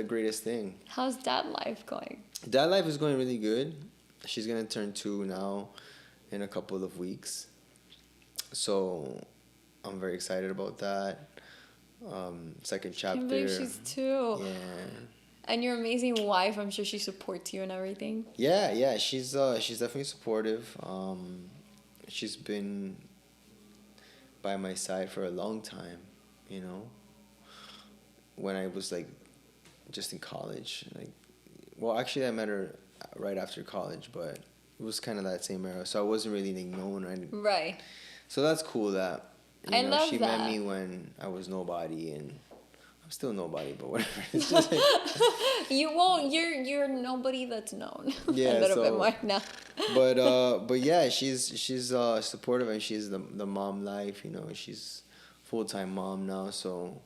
S2: greatest thing.
S1: How's dad life going?
S2: Dad life is going really good. She's gonna turn 2 now in a couple of weeks. So I'm very excited about that. Second chapter. I believe
S1: she's 2.
S2: Yeah.
S1: And your amazing wife, I'm sure she supports you and everything.
S2: Yeah, she's definitely supportive. She's been by my side for a long time, you know. When I was like just in college, like, well, actually I met her right after college, but it was kind of that same era, so I wasn't really like known,
S1: right?
S2: So that's cool that
S1: she
S2: met me when I was nobody, and I'm still nobody, but whatever. It's just like,
S1: you're nobody that's known.
S2: Yeah,
S1: a little
S2: so-
S1: bit more now.
S2: but yeah, she's supportive, and she's the mom life. She's full-time mom now, so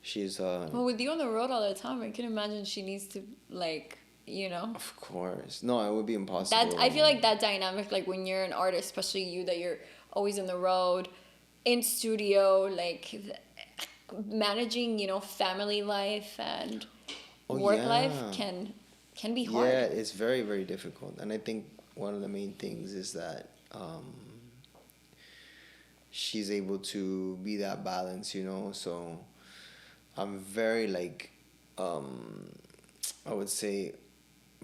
S2: she's
S1: Well, with you on the road all the time, I can imagine she needs to like,
S2: Of course, no, it would be impossible.
S1: I feel like that dynamic, like when you're an artist, especially you, that you're always on the road, in studio, like managing, family life and work life can be hard.
S2: Yeah, it's very, very difficult. And I think one of the main things is that she's able to be that balance, So I'm very, like, I would say,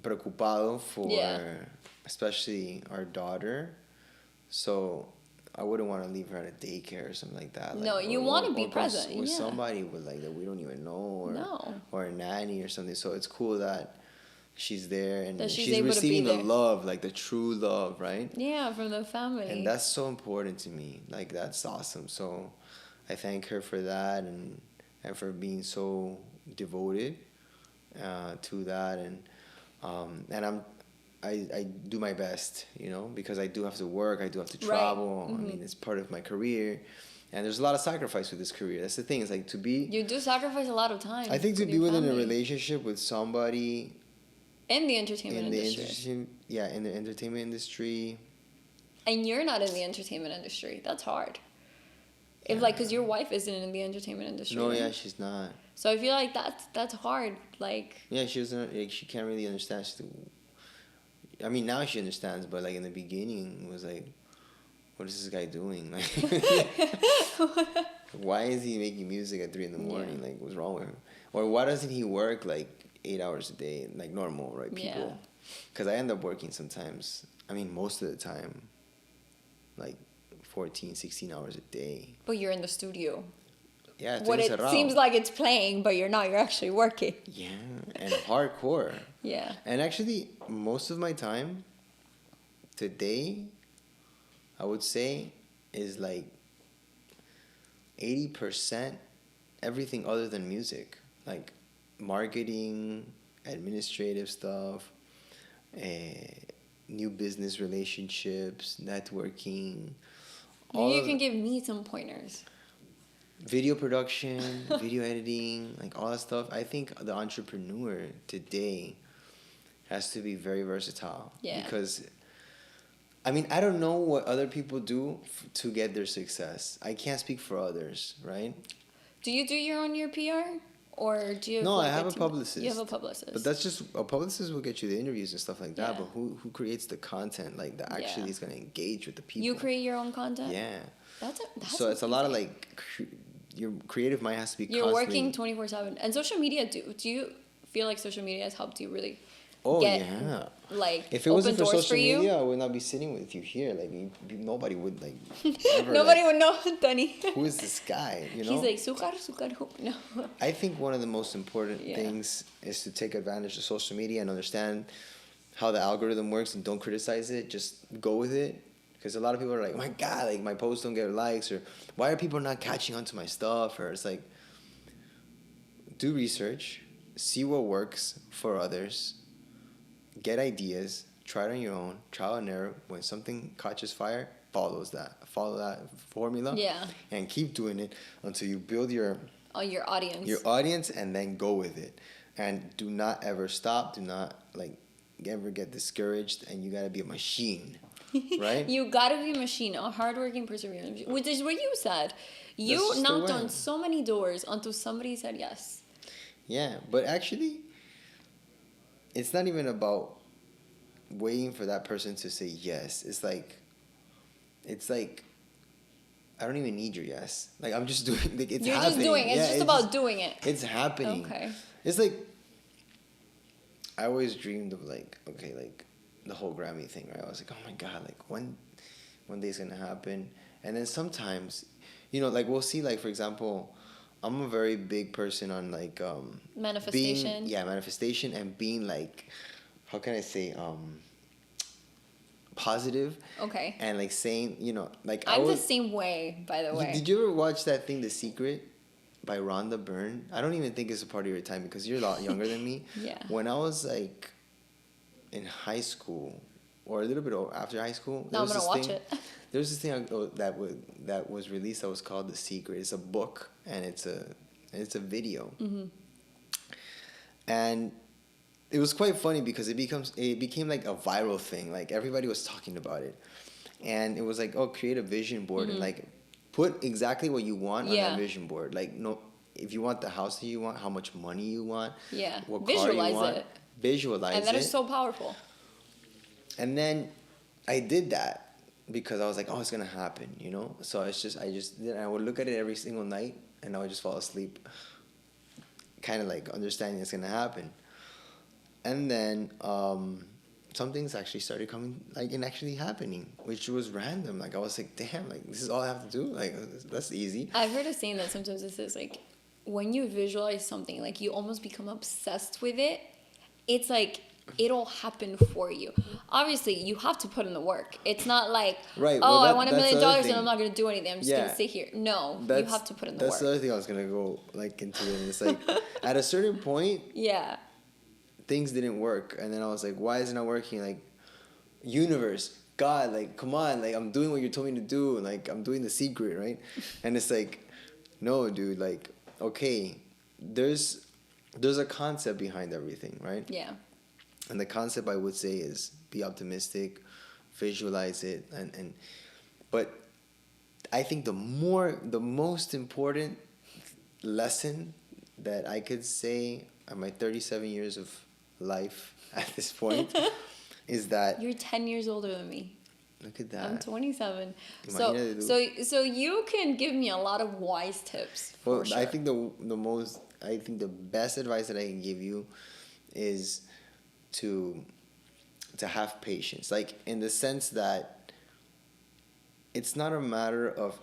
S2: preocupado for especially our daughter. So I wouldn't want to leave her at a daycare or something like that.
S1: No, you want to be present.
S2: With somebody with like that we don't even know, or a nanny or something. So it's cool that she's there and
S1: that she's
S2: she's
S1: able
S2: receiving
S1: to be
S2: the love, like the true love, right?
S1: Yeah, from the family.
S2: And that's so important to me. Like, that's awesome. So I thank her for that, and for being so devoted to that, and I do my best, because I do have to work, I do have to travel.
S1: Right. Mm-hmm.
S2: I mean, it's part of my career, and there's a lot of sacrifice with this career. That's the thing. It's like, to be.
S1: You do sacrifice a lot of time.
S2: I think to be within a relationship with somebody.
S1: In the entertainment industry.
S2: In the entertainment industry.
S1: And you're not in the entertainment industry. That's hard. If because your wife isn't in the entertainment industry.
S2: No,
S1: right?
S2: yeah, she's not.
S1: So I feel like that's hard. Like.
S2: Yeah, she doesn't. Like, she can't really understand. I mean, now she understands, but like in the beginning, it was like, what is this guy doing? Like, why is he making music at 3 a.m?
S1: Yeah.
S2: Like, what's wrong with him? Or why doesn't he work like 8 hours a day, like normal, right? People. Because I end up working sometimes. I mean, most of the time, like 14, 16 hours a day.
S1: But you're in the studio.
S2: Yeah,
S1: what it seems like it's playing, but you're not. You're actually working.
S2: Yeah, and hardcore.
S1: Yeah.
S2: And actually, most of my time today, I would say, is like 80% everything other than music. Like marketing, administrative stuff, new business relationships, networking.
S1: Maybe you can give me some pointers.
S2: Video production, video editing, like all that stuff. I think the entrepreneur today has to be very versatile.
S1: Yeah.
S2: Because, I mean, I don't know what other people do to get their success. I can't speak for others, right?
S1: Do you do your PR? Or do you have
S2: No,
S1: like
S2: I have a publicist.
S1: You have a publicist.
S2: But that's just, a publicist will get you the interviews and stuff like that.
S1: Yeah.
S2: But who creates the content, like, that actually is going to engage with the people?
S1: You create your own content?
S2: Yeah.
S1: That's
S2: so it's a lot of, like, your creative mind has to be
S1: You're
S2: constantly...
S1: working 24/7. And social media, do you feel like social media has helped you really
S2: get,
S1: like,
S2: if it wasn't for social
S1: media,
S2: I would not be sitting with you here. Like, nobody would, like, ever,
S1: nobody would know, Tony.
S2: Who is this guy,
S1: He's like, Succar, who? No.
S2: I think one of the most important things is to take advantage of social media and understand how the algorithm works, and don't criticize it. Just go with it. Because a lot of people are like, oh my God, like, my posts don't get likes, or why are people not catching on to my stuff? Or it's like, do research, see what works for others, get ideas, try it on your own, trial and error. When something catches fire, follow that formula, and keep doing it until you build your audience, and then go with it. And do not ever stop. Do not, like, ever get discouraged, and you got to be a machine. Right?
S1: You gotta be a machine, a hardworking, persevering machine, which is what you said. You knocked on so many doors until somebody said yes.
S2: Yeah, but actually, it's not even about waiting for that person to say yes. It's like, I don't even need your yes. Like, I'm just doing, like, it's happening.
S1: You're just doing it. It's just about doing it.
S2: It's happening.
S1: Okay.
S2: It's like, I always dreamed of, like, okay, like, the whole Grammy thing, right? I was like, oh my God, like, one day's gonna happen. And then sometimes, like, we'll see, like, for example, I'm a very big person on, like,
S1: manifestation.
S2: Manifestation, and being, like, how can I say, positive.
S1: Okay.
S2: And, like, saying, like,
S1: I'm the same way, by the way.
S2: Did you ever watch that thing, The Secret? by Rhonda Byrne. I don't even think it's a part of your time because you're a lot younger than me.
S1: Yeah.
S2: When I was like in high school or a little bit after high school,
S1: Now I'm gonna watch it.
S2: There was this thing that was released that was called The Secret. It's a book and it's a video.
S1: Mm-hmm.
S2: And it was quite funny because it became like a viral thing. Like everybody was talking about it. And it was like, oh, create a vision board and like put exactly what you want on that vision board. Like, no, if you want the house that you want, how much money you want, what car you want, visualize it.
S1: And that is so powerful.
S2: And then I did that because I was like, oh, it's gonna happen, you know. So I would look at it every single night, and I would just fall asleep, kind of like understanding it's gonna happen. And then some things actually started coming, like, and actually happening, which was random. Like, I was like, damn, like, this is all I have to do? Like, that's easy.
S1: I've heard a saying that sometimes it says, like, when you visualize something, like, you almost become obsessed with it. It's like, it'll happen for you. Obviously, you have to put in the work. It's not like, I want $1 million and I'm not going to do anything. I'm just going to sit here. No, you have to put in the work.
S2: That's the other thing I was going to go, like, into it. And it's like, at a certain point...
S1: Yeah.
S2: Things didn't work, and then I was like, why is it not working? Like, universe, God, like, come on, like, I'm doing what you told me to do, like, I'm doing The Secret, right? And it's like, no, dude, like, okay, there's a concept behind everything, right?
S1: Yeah.
S2: And the concept, I would say, is be optimistic, visualize it, but I think the most important lesson that I could say at my 37 years of life at this point is that
S1: you're 10 years older than me.
S2: Look at that.
S1: I'm 27. So you can give me a lot of wise tips.
S2: Well,
S1: sure.
S2: I think the best advice that I can give you is to have patience. Like, in the sense that it's not a matter of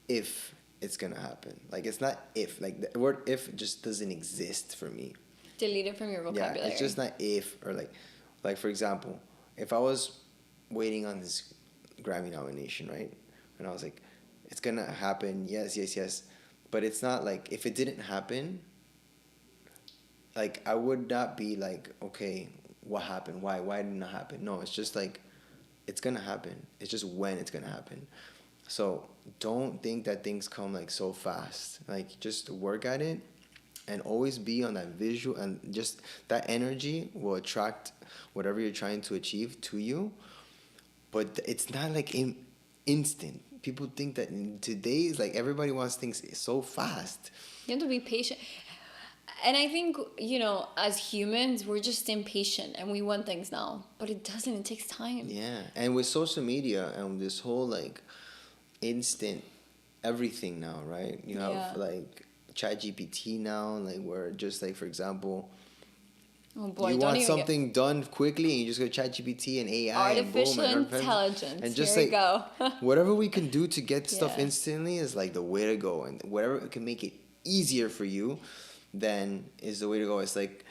S2: if it's gonna happen. Like, it's not if. Like, the word if just doesn't exist for me.
S1: Delete it from your vocabulary.
S2: Yeah, it's just not if, or like for example, if I was waiting on this Grammy nomination, right? And I was like, it's gonna happen, yes, but it's not like, if it didn't happen, like, I would not be like, okay, what happened? Why did it not happen? No, it's just like, it's gonna happen. It's just when it's gonna happen. So don't think that things come like so fast. Like, just work at it. And always be on that visual, and just that energy will attract whatever you're trying to achieve to you. But it's not like instant. People think that in today's, like, everybody wants things so fast.
S1: You have to be patient. And I think, you know, as humans, we're just impatient and we want things now. But it doesn't. It takes time.
S2: Yeah. And with social media and this whole, like, instant everything now, right? You have, like... ChatGPT now, like, where just, like, for example, you want something done quickly, and you just go ChatGPT and AI
S1: artificial
S2: and boom,
S1: intelligence.
S2: And just,
S1: here we
S2: like,
S1: go.
S2: whatever we can do to get stuff instantly is, like, the way to go, and whatever can make it easier for you, then is the way to go. It's like,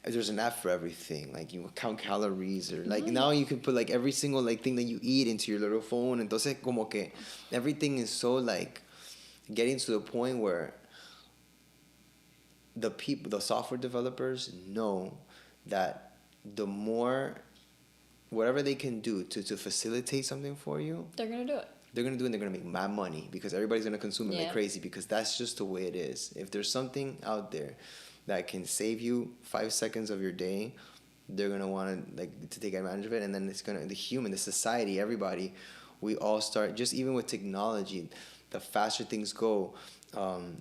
S2: there's an app for everything. Like, you count calories, or like now you can put, like, every single, like, thing that you eat into your little phone. Entonces, como que everything is so, like, getting to the point where the software developers know that the more, whatever they can do to facilitate something for you,
S1: they're going to do it.
S2: They're going to do it, and they're going to make mad money because everybody's going to consume it like crazy, because that's just the way it is. If there's something out there that can save you 5 seconds of your day, they're going to want to take advantage of it. And then it's going to, the society, everybody, we all start, just even with technology, the faster things go.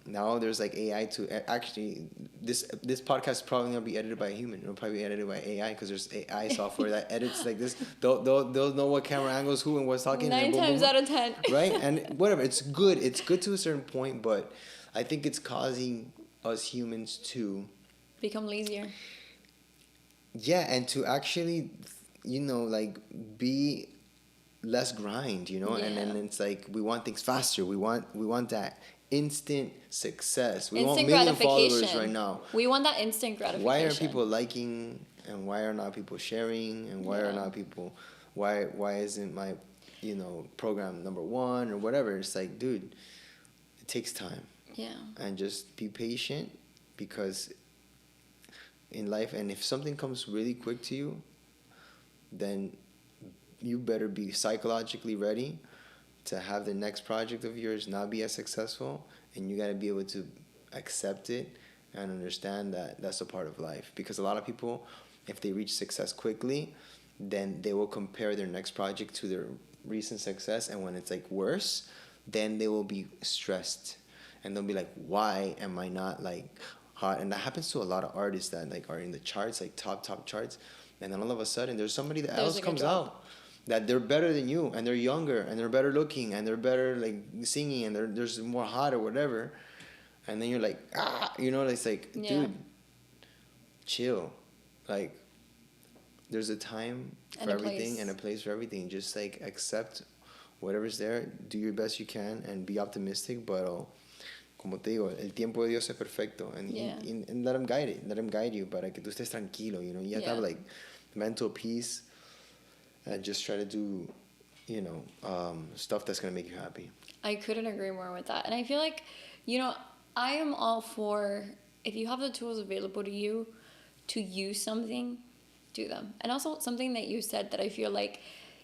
S2: Now there's, like, AI to actually, this podcast is probably gonna be edited by a human. It'll probably be edited by AI, because there's AI software that edits like this. They'll know what camera angles, who and what's talking.
S1: 9 times out of 10.
S2: Right? And whatever, it's good. It's good to a certain point, but I think it's causing us humans to
S1: become lazier.
S2: Yeah, and to actually, you know, like, be less grind, you know, and then it's like we want things faster. We want that instant success. We want million followers right now.
S1: We want that instant gratification.
S2: Why are people liking, and why are not people sharing, and why are not people, why isn't my, you know, program number 1 or whatever? It's like, dude, it takes time.
S1: Yeah.
S2: And just be patient, because in life, and if something comes really quick to you, then you better be psychologically ready to have the next project of yours not be as successful, and you got to be able to accept it and understand that that's a part of life. Because a lot of people, if they reach success quickly, then they will compare their next project to their recent success, and when it's like worse, then they will be stressed, and they'll be like, why am I not like hot? And that happens to a lot of artists that like are in the charts, like top charts, and then all of a sudden there's somebody that else
S1: like
S2: comes out that they're better than you, and they're younger, and they're better looking, and they're better like singing, and there's more hot or whatever, and then you're like, it's like, dude, chill, like there's a time for everything and a place for everything. Just like accept whatever's there, do your best you can, and be optimistic, but como te digo, el tiempo de Dios es perfecto, and let him guide you para que tú estés tranquilo, you have to have like mental peace, and just try to do, stuff that's going to make you happy.
S1: I couldn't agree more with that. And I feel like, I am all for, if you have the tools available to you to use something, do them. And also something that you said that I feel like,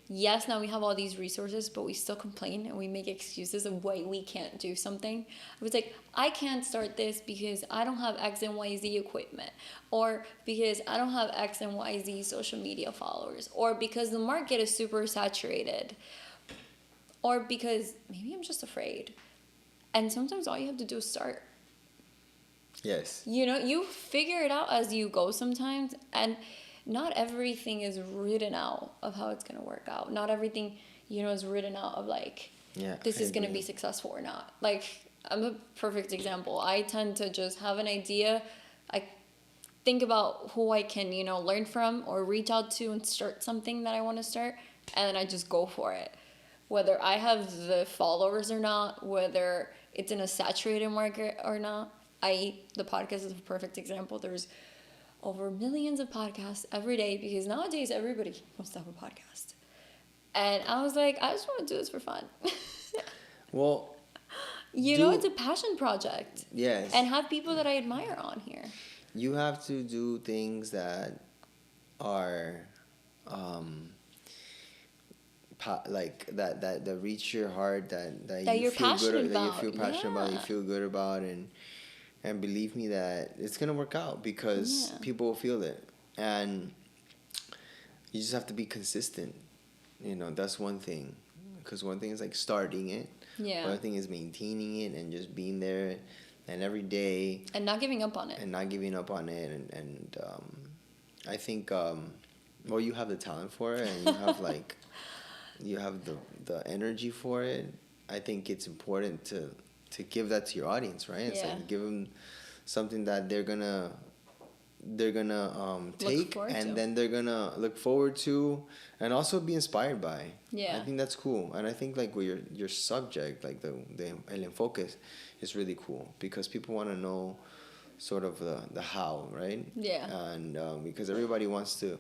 S1: yes, now we have all these resources, but we still complain and we make excuses of why we can't do something. I was like, I can't start this because I don't have X and Y, Z equipment, or because I don't have X and Y, Z social media followers, or because the market is super saturated, or because maybe I'm just afraid. And sometimes all you have to do is start.
S2: Yes.
S1: You figure it out as you go sometimes, and not everything is written out of how it's going to work out. Not everything, is written out of like, this is going to be successful or not. Like, I'm a perfect example. I tend to just have an idea. I think about who I can, learn from or reach out to and start something that I want to start. And then I just go for it. Whether I have the followers or not, whether it's in a saturated market or not. The podcast is a perfect example. There's over millions of podcasts every day, because nowadays everybody wants to have a podcast. And I was like, I just want to do this for fun.
S2: Well,
S1: it's a passion project.
S2: Yes.
S1: And have people that I admire on here.
S2: You have to do things that are that reach your heart, that you feel good about, that you feel passionate about, you feel good about, and believe me that it's going to work out, because people will feel it. And you just have to be consistent. That's one thing. Because one thing is like starting it. Yeah. Other thing is maintaining it and just being there and every day.
S1: And not giving up on it.
S2: And I think, you have the talent for it, and you have like, you have the energy for it. I think it's important to give that to your audience, right? It's like give them something that they're gonna take, and then they're gonna look forward to, and also be inspired by. I think that's cool. And I think like with your subject, like the el enfoque is really cool, because people want to know sort of the how, right? And because everybody wants to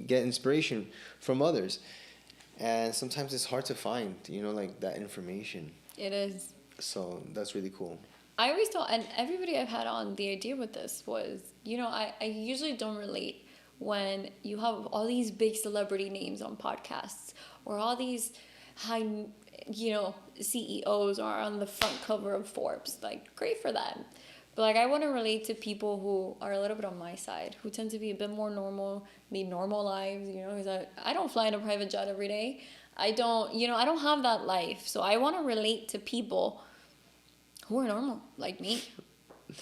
S2: get inspiration from others, and sometimes it's hard to find like that information.
S1: It is.
S2: So that's really cool.
S1: I always thought, and everybody I've had on, the idea with this was, I usually don't relate when you have all these big celebrity names on podcasts, or all these high, CEOs are on the front cover of Forbes. Like, great for them. But like, I want to relate to people who are a little bit on my side, who tend to be a bit more normal, lead normal lives, because I don't fly in a private jet every day. I don't have that life. So I want to relate to people who are normal, like me,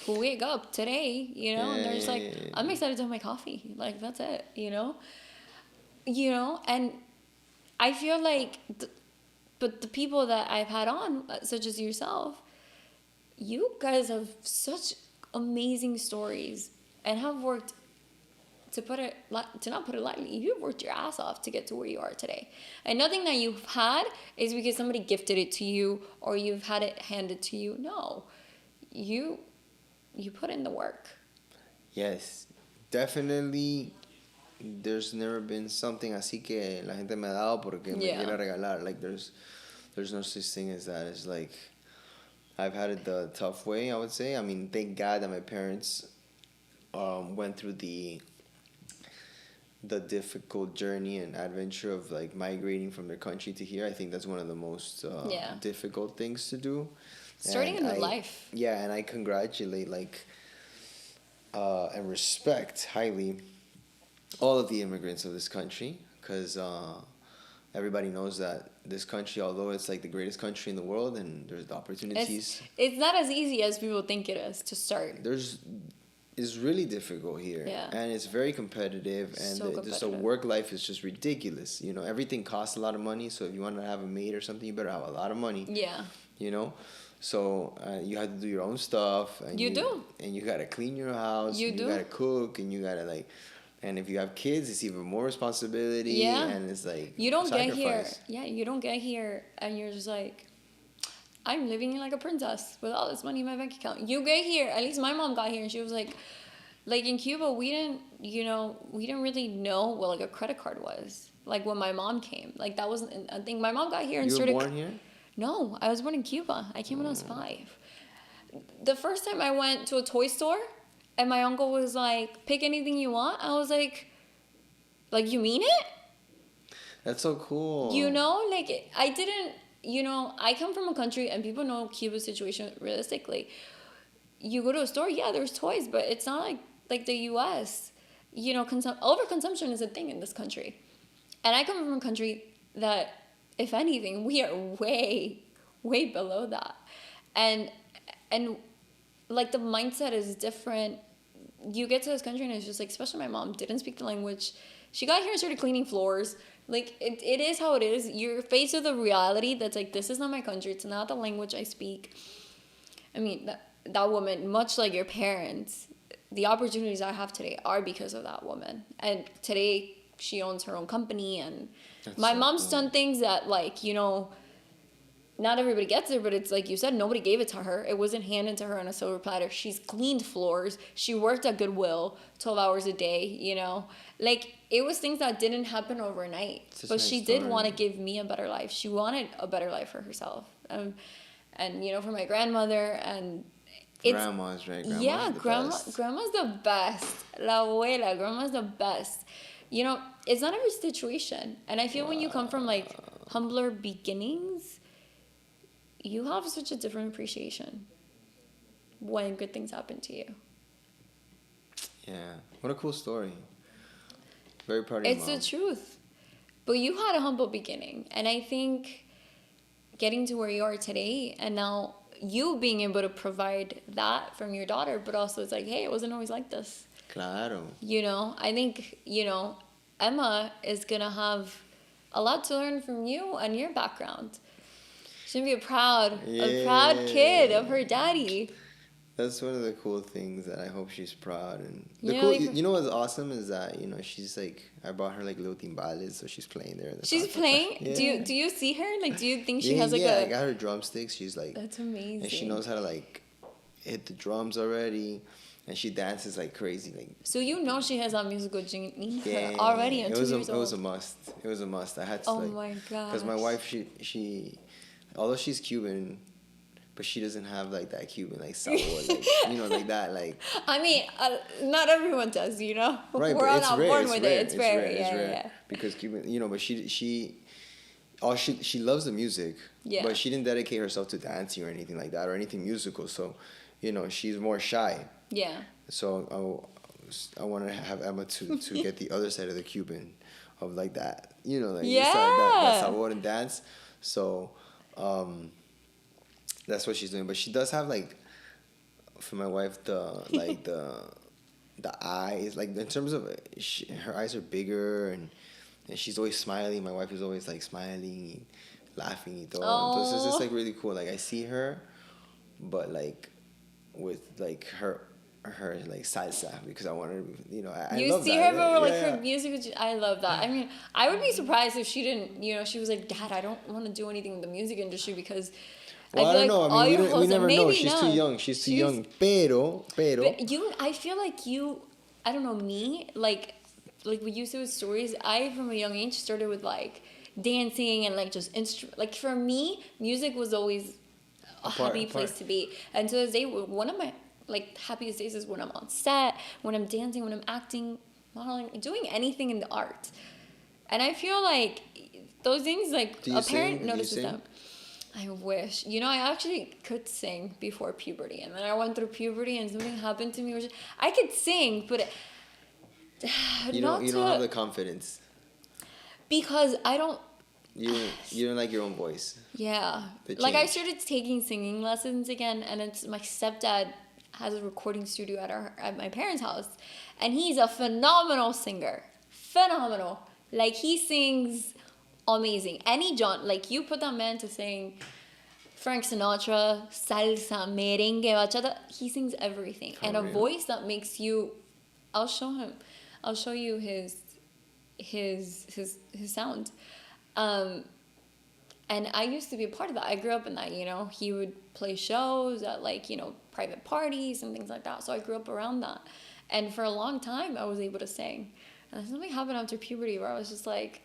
S1: who wake up today, and they're just like, I'm excited to have my coffee. Like, that's it, and I feel like, but the people that I've had on, such as yourself, you guys have such amazing stories and have worked, to not put it lightly, you've worked your ass off to get to where you are today. And nothing that you've had is because somebody gifted it to you or you've had it handed to you. No, you put in the work.
S2: Yes, definitely. There's never been something así que la gente me ha dado porque me quiere regalar. Like there's no such thing as that. It's like I've had it the tough way, I would say. I mean, thank God that my parents went through the difficult journey and adventure of like migrating from their country to here. I think that's one of the most difficult things to do.
S1: Starting
S2: And
S1: a new life.
S2: Yeah, and I congratulate and respect highly all of the immigrants of this country, because everybody knows that this country, although it's like the greatest country in the world and there's the opportunities,
S1: it's not as easy as people think it is to start.
S2: It's really difficult here, and it's very competitive, and the work life is just ridiculous. You know, everything costs a lot of money, so if you want to have a maid or something, you better have a lot of money.
S1: Yeah.
S2: You know, so you have to do your own stuff, and you gotta clean your house, you gotta cook, and you gotta like, and if you have kids, it's even more responsibility.
S1: Yeah.
S2: And it's like
S1: you don't get here. Yeah, you don't get here, and you're just like, I'm living like a princess with all this money in my bank account. You get here, at least my mom got here, and she was like in Cuba, we didn't really know what like a credit card was. Like when my mom came, like that wasn't a thing. My mom got here and started.
S2: You were born here?
S1: No, I was born in Cuba. I came when I was 5. The first time I went to a toy store, and my uncle was like, "Pick anything you want." I was like, you mean it?
S2: That's so cool.
S1: You know, like I didn't. You know, I come from a country, and people know Cuba's situation realistically. You go to a store, yeah, there's toys, but it's not like the U.S. You know, overconsumption is a thing in this country. And I come from a country that, if anything, we are way, way below that. And like, the mindset is different. You get to this country, and it's just like, especially my mom didn't speak the language. She got here and started cleaning floors. Like, it is how it is. You're faced with a reality that's like, this is not my country. It's not the language I speak. I mean, that woman, much like your parents, the opportunities I have today are because of that woman. And today, she owns her own company. And my mom's done things that, like, you know, not everybody gets it, but it's like you said, nobody gave it to her. It wasn't handed to her on a silver platter. She's cleaned floors. She worked at Goodwill 12 hours a day, you know. Like, it was things that didn't happen overnight. But she did want to give me a better life. She wanted a better life for herself. And you know, for my grandmother, and
S2: grandma's right.
S1: Grandma's the best. La abuela, grandma's the best. You know, it's not every situation. And I feel when you come from like humbler beginnings, you have such a different appreciation when good things happen to you.
S2: Yeah. What a cool story. Very proud of your mom.
S1: It's the truth. But you had a humble beginning. And I think getting to where you are today, and now you being able to provide that from your daughter, but also it's like, hey, it wasn't always like this.
S2: Claro.
S1: You know, I think, you know, Emma is going to have a lot to learn from you and your background. She's going to be a proud kid of her daddy.
S2: That's one of the cool things that I hope she's proud. And you know what's awesome is that, you know, she's like, I bought her like little timbales, so she's playing there.
S1: She's playing? Yeah. Do you see her? Like, do you think she has like
S2: I got her drumsticks. She's like,
S1: that's amazing.
S2: And she knows how to like hit the drums already. And she dances like crazy. Like,
S1: so you know she has that musical gene in her already at 2 years old.
S2: It was a must. It was a must. I had to
S1: my God.
S2: Because my wife, she, although she's Cuban, but she doesn't have like that Cuban like sabor, like, you know, like that, like.
S1: I mean, not everyone does, you know.
S2: Right,
S1: we're
S2: but
S1: all
S2: it's
S1: not
S2: rare.
S1: born with it. It's rare.
S2: Yeah. Because Cuban, you know, but she loves the music.
S1: Yeah.
S2: But she didn't dedicate herself to dancing or anything like that or anything musical. So, you know, she's more shy.
S1: Yeah.
S2: So I want to have Emma to get the other side of the Cuban, of like that, you know, like that sabor and dance. So. That's what she's doing, but she does have like, for my wife, the eyes, like in terms of her eyes are bigger and she's always smiling. My wife is always like smiling, laughing, y todo. Entonces it's just like really cool. Like I see her, but like with like her like salsa, because I want her, you know, I
S1: you
S2: love
S1: see
S2: that.
S1: her, but like her music, I love that. I mean, I would be surprised if she didn't, you know, she was like, Dad, I don't want to do anything with the music industry because.
S2: Well, I don't know. I mean, we never know. She's too young. She's too young. Pero.
S1: I feel like you, I don't know, me, like what you said with stories, I, from a young age, started with, like, dancing and, like, just like, for me, music was always a happy place to be. And to this day, one of my like happiest days is when I'm on set, when I'm dancing, when I'm acting, modeling, doing anything in the art. And I feel like those things, like a parent notices them. I wish. You know, I actually could sing before puberty, and then I went through puberty, and something happened to me, which I could sing, but
S2: you don't have the confidence
S1: because I don't.
S2: You don't like your own voice.
S1: Yeah, like I started taking singing lessons again, and it's my stepdad has a recording studio at my parents' house, and he's a phenomenal singer. Phenomenal. Like he sings amazing. Any genre, like you put that man to sing Frank Sinatra, salsa, merengue, bachata, he sings everything. And a voice that makes you, I'll show you his sound. And I used to be a part of that. I grew up in that, you know. He would play shows at like, you know, private parties and things like that. So I grew up around that. And for a long time I was able to sing. And then something happened after puberty where I was just like,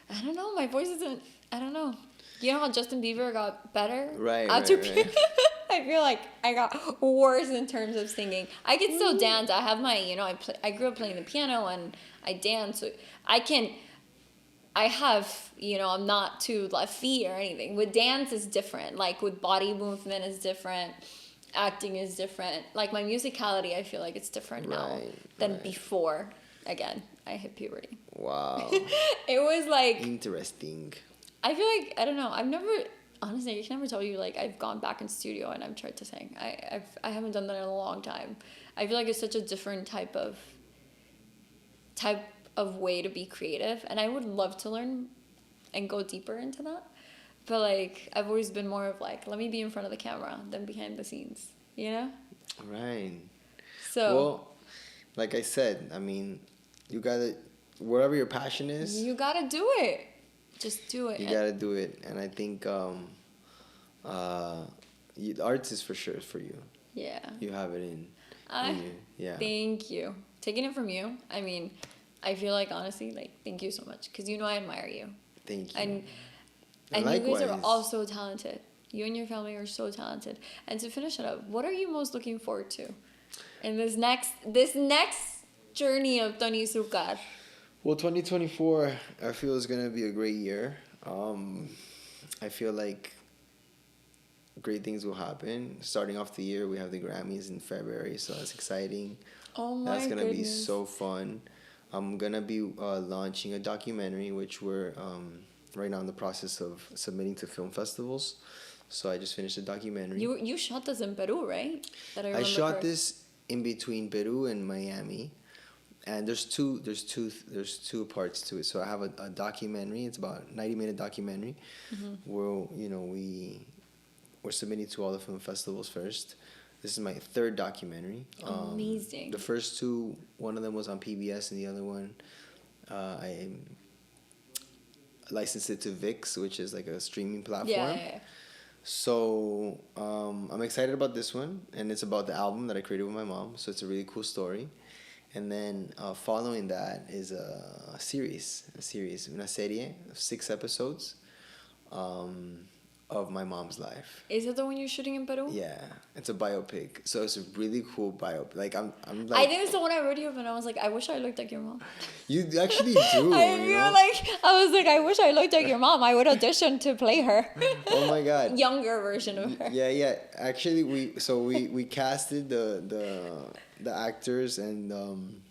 S1: I don't know, my voice isn't, I don't know. You know how Justin Bieber got better? After puberty? I feel like I got worse in terms of singing. I can still dance. I have my, you know, I grew up playing the piano and I dance. So I have, you know, I'm not too left feet or anything. With dance is different. Like with body movement is different. Acting is different. Like my musicality, I feel like it's different now than before. Again, I hit puberty.
S2: Wow.
S1: It was like...
S2: Interesting.
S1: I feel like, I don't know, honestly, I can never tell you, like, I've gone back in studio and I've tried to sing. I haven't done that in a long time. I feel like it's such a different type of way to be creative, and I would love to learn and go deeper into that. But, like, I've always been more of, like, let me be in front of the camera than behind the scenes, you know?
S2: Right.
S1: So...
S2: Well, like I said, I mean, you gotta, whatever your passion is...
S1: You gotta do it. Just do it.
S2: You gotta do it. And I think arts is for sure for you.
S1: Yeah.
S2: You have it in you. Yeah.
S1: Thank you. Taking it from you, I mean, I feel like, honestly, like, thank you so much. Because you know I admire you.
S2: Thank you.
S1: And you guys are all so talented. You and your family are so talented. And to finish it up, what are you most looking forward to in this next journey of Tony Succar?
S2: Well, 2024, I feel is going to be a great year. I feel like great things will happen. Starting off the year, we have the Grammys in February, so that's exciting.
S1: Oh my goodness.
S2: That's going to be so fun. I'm going to be launching a documentary, which we're right now in the process of submitting to film festivals. So I just finished a documentary.
S1: You shot this in Peru, right?
S2: I shot this in between Peru and Miami. And there's two parts to it. So I have a documentary. It's about a 90-minute documentary. Mm-hmm. Where, you know, we're submitting to all the film festivals first. This is my third documentary.
S1: Amazing.
S2: The first two, one of them was on PBS, and the other one, I licensed it to VIX, which is like a streaming platform. Yeah. So I'm excited about this one, and it's about the album that I created with my mom. So it's a really cool story. And then following that is a series, una serie of 6 episodes of my mom's life.
S1: Is it the one you're shooting in Peru?
S2: Yeah, it's a biopic. So it's a really cool biopic. Like I'm like,
S1: I think it's the one I wrote you of, and I was like, I wish I looked like your mom.
S2: You actually do.
S1: I was like, I wish I looked like your mom. I would audition to play her.
S2: Oh my god.
S1: Younger version of her.
S2: Yeah. Actually, we casted the actors, and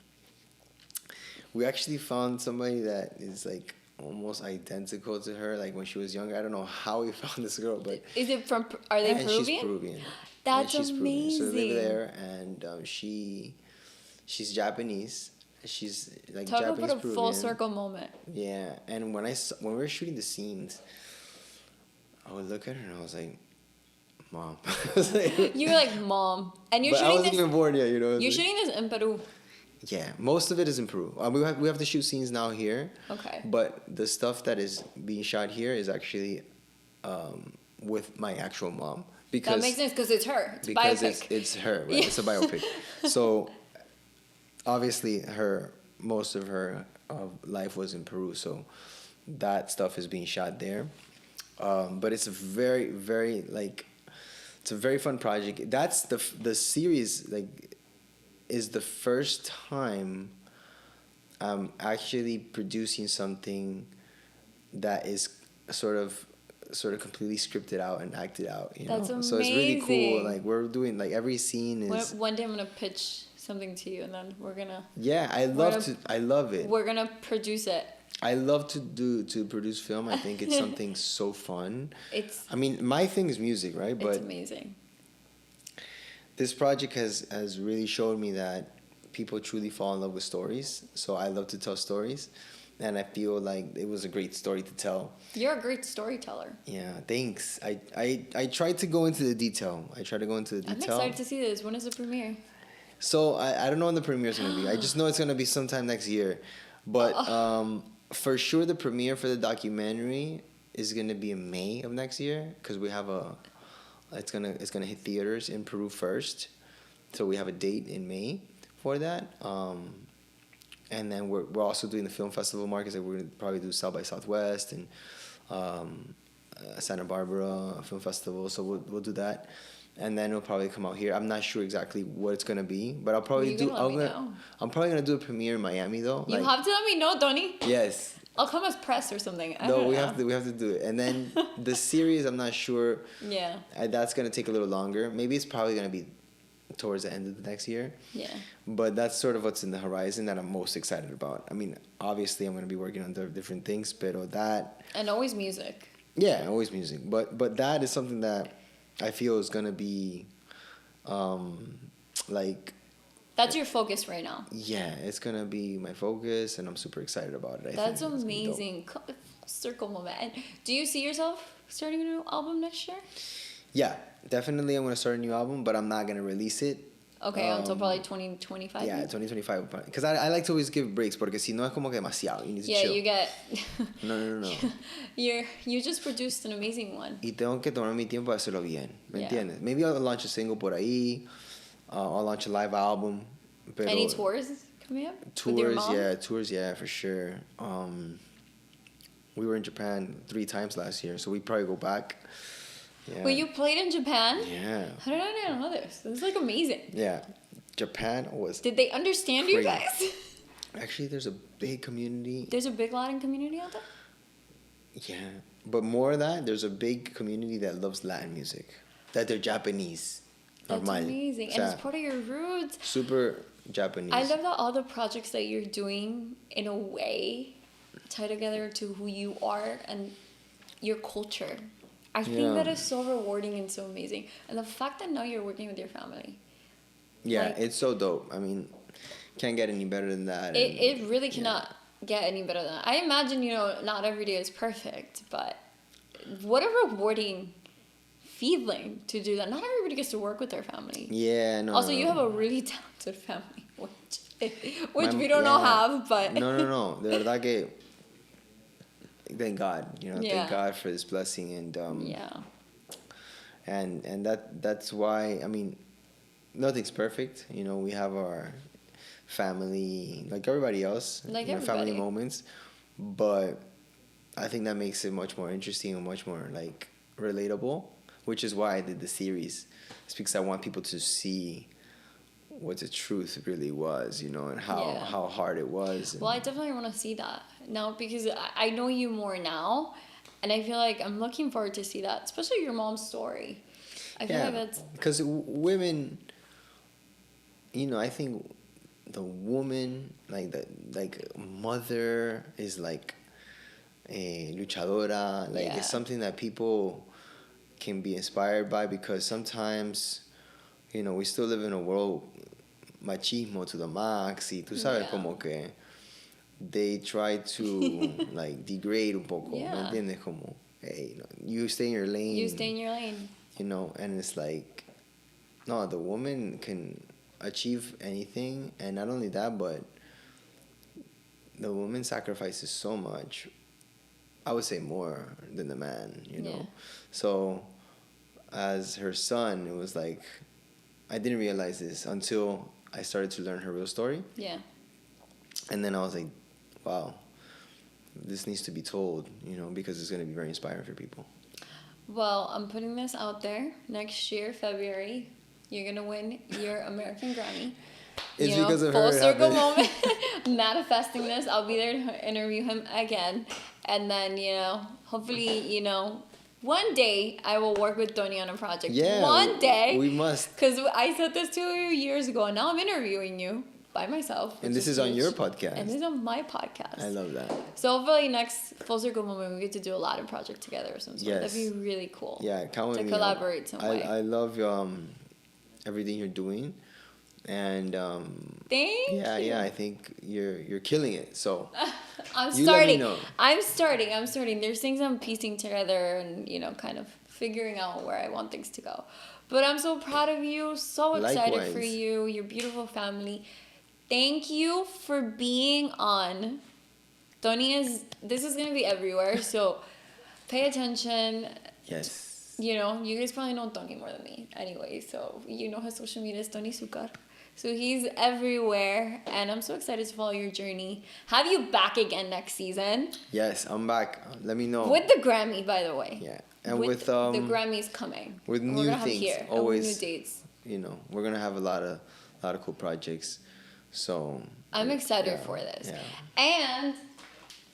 S2: we actually found somebody that is like almost identical to her, like when she was younger. I don't know how we found this girl, but
S1: is it from? Are they Peruvian?
S2: She's Peruvian.
S1: That's amazing.
S2: So they live there, and she's Japanese. She's like
S1: Talk
S2: Japanese
S1: about a
S2: Peruvian.
S1: full circle moment.
S2: Yeah, and when we were shooting the scenes, I would look at her and I was like, "Mom."
S1: You were like, "Mom," and you're shooting this. I wasn't
S2: even born yet, you know.
S1: You're shooting this in Peru.
S2: Yeah, most of it is in Peru. We have to shoot scenes now here.
S1: Okay.
S2: But the stuff that is being shot here is actually with my actual mom. Because
S1: that makes sense because it's her. It's biopic.
S2: It's her. Right? Yeah. It's a biopic. So obviously most of her life was in Peru. So that stuff is being shot there. But it's a very, very like it's a very fun project. That's the series, like, is the first time I'm actually producing something that is sort of completely scripted out and acted out, you
S1: That's
S2: know.
S1: amazing.
S2: So it's really cool. Like, we're doing, like, every scene is
S1: One day I'm gonna pitch something to you, and then we're gonna.
S2: yeah. I love it.
S1: We're gonna produce it.
S2: I love to produce film. I think it's something so fun. I mean, my thing is music, right? But
S1: it's amazing.
S2: this project has really showed me that people truly fall in love with stories. So I love to tell stories, and I feel like it was a great story to tell.
S1: You're a great storyteller.
S2: Yeah, thanks. I tried to go into the detail. I'm
S1: excited to see this. When is the premiere?
S2: So I don't know when the premiere is going to be. I just know it's going to be sometime next year. But for sure the premiere for the documentary is going to be in May of next year, because we have it's going to hit theaters in Peru first. So we have a date in May for that. And then we're also doing the film festival markets. Like, we're going to probably do South by Southwest and Santa Barbara Film Festival. So we'll do that. And then it'll probably come out here. I'm not sure exactly what it's gonna be, but I'll probably I'm probably gonna do a premiere in Miami though.
S1: You have to let me know, Tony.
S2: Yes.
S1: I'll come as press or something.
S2: We have to do it. And then the series, I'm not sure.
S1: Yeah.
S2: That's gonna take a little longer. Maybe it's probably gonna be towards the end of the next year.
S1: Yeah.
S2: But that's sort of what's in the horizon that I'm most excited about. I mean, obviously I'm gonna be working on different things, but that.
S1: And always music.
S2: Yeah, always music. But that is something that I feel is gonna be, like.
S1: That's your focus right now.
S2: Yeah, it's gonna be my focus, and I'm super excited about it.
S1: That's amazing. Circle moment. Do you see yourself starting a new album next year?
S2: Yeah, definitely. I'm gonna start a new album, but I'm not gonna release it.
S1: Okay, until probably 2025.
S2: Yeah, 2025. Because I like to always give breaks, porque si no es como que demasiado. You need to chill.
S1: Yeah, you get.
S2: No.
S1: You just produced an amazing one.
S2: Y tengo que tomar mi tiempo para hacerlo bien. ¿Me entiendes? Maybe I'll launch a single por ahí. I'll launch a live album. Pero
S1: any tours coming up?
S2: Tours, for sure. We were in Japan 3 times last year, so we probably go back. Yeah.
S1: Wait, you played in Japan?
S2: Yeah.
S1: How did I not know this? This is like amazing.
S2: Yeah. Japan was.
S1: Did they understand
S2: crazy.
S1: You guys?
S2: Actually, there's a big community.
S1: There's a big Latin community out there?
S2: Yeah. But more than that, there's a big community that loves Latin music. That they're Japanese.
S1: That's amazing. And it's part of your roots.
S2: Super Japanese.
S1: I love that all the projects that you're doing, in a way, tie together to who you are and your culture. I think that is so rewarding and so amazing. And the fact that now you're working with your family.
S2: Yeah, it's so dope. I mean, can't get any better than that.
S1: It really cannot get any better than that. I imagine, not every day is perfect, but what a rewarding feeling to do that. Not everybody gets to work with their family.
S2: Yeah, no.
S1: Also, you have a really talented family, which we don't all have, but...
S2: No. De verdad que... Thank God, thank God for this blessing, and and that's why, I mean, nothing's perfect. We have our family, like everybody else, family moments, but I think that makes it much more interesting and much more like relatable, which is why I did the series. It's because I want people to see what the truth really was, and how hard it was.
S1: Well, I definitely want to see that now, because I know you more now, and I feel like I'm looking forward to see that, especially your mom's story. I feel like that's...
S2: Because women, I think the woman, like mother is like a luchadora, like it's something that people can be inspired by, because sometimes, we still live in a world machismo to the max, y tú sabes como que they try to like degrade un poco, ¿me entiendes? Como, hey, you stay in your lane.
S1: You stay in your lane.
S2: And it's like, no, the woman can achieve anything, and not only that, but the woman sacrifices so much. I would say more than the man, know. So, as her son, it was like, I didn't realize this until I started to learn her real story.
S1: Yeah.
S2: And then I was like, wow, this needs to be told, because it's going to be very inspiring for people.
S1: Well, I'm putting this out there. Next year, February, you're gonna win your American Grammy.
S2: It's because of
S1: full
S2: her.
S1: circle moment. Manifesting this. I'll be there to interview him again, and then hopefully one day I will work with Tony on a project.
S2: Yeah,
S1: one day
S2: we must.
S1: Because I said this 2 years ago, and now I'm interviewing you by myself.
S2: And this is on your podcast.
S1: And this is on my podcast.
S2: I love that.
S1: So hopefully next full circle moment we get to do a Latin project together or something.
S2: Yes.
S1: That'd be really cool.
S2: Yeah, count with
S1: to
S2: me.
S1: Collaborate some way.
S2: I love everything you're doing, and
S1: Thank you.
S2: Yeah, I think you're killing it. So
S1: I'm
S2: you let me
S1: starting.
S2: know.
S1: I'm starting. There's things I'm piecing together and kind of figuring out where I want things to go. But I'm so proud of you. So excited
S2: Likewise.
S1: for you, your beautiful family. Thank you for being on. This is gonna be everywhere, so pay attention.
S2: Yes.
S1: You guys probably know Tony more than me anyway, so his social media is Tony Succar. So he's everywhere, and I'm so excited to follow your journey. Have you back again next season?
S2: Yes, I'm back. Let me know.
S1: With the Grammy, by the way.
S2: Yeah, and
S1: with
S2: the
S1: Grammys coming.
S2: with
S1: And
S2: new
S1: we're gonna
S2: things,
S1: have here,
S2: always.
S1: new dates.
S2: We're gonna have a lot of cool projects. So
S1: I'm excited for this.
S2: Yeah.
S1: And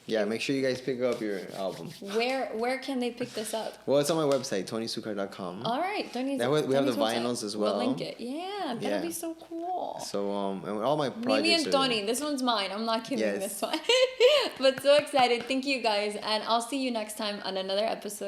S2: Yeah, make sure you guys pick up your album.
S1: where can they pick this up?
S2: Well, it's on my website, tonysuccar.com.
S1: All right, Tony's.
S2: That way we have the
S1: Tony's website.
S2: vinyls as well.
S1: We'll link it. Yeah, that'd
S2: Yeah.
S1: be so cool.
S2: So and all my projects.
S1: Mimi and
S2: are
S1: Tony,
S2: there.
S1: this one's mine. I'm not kidding
S2: Yes.
S1: this one. But so excited. Thank you guys, and I'll see you next time on another episode.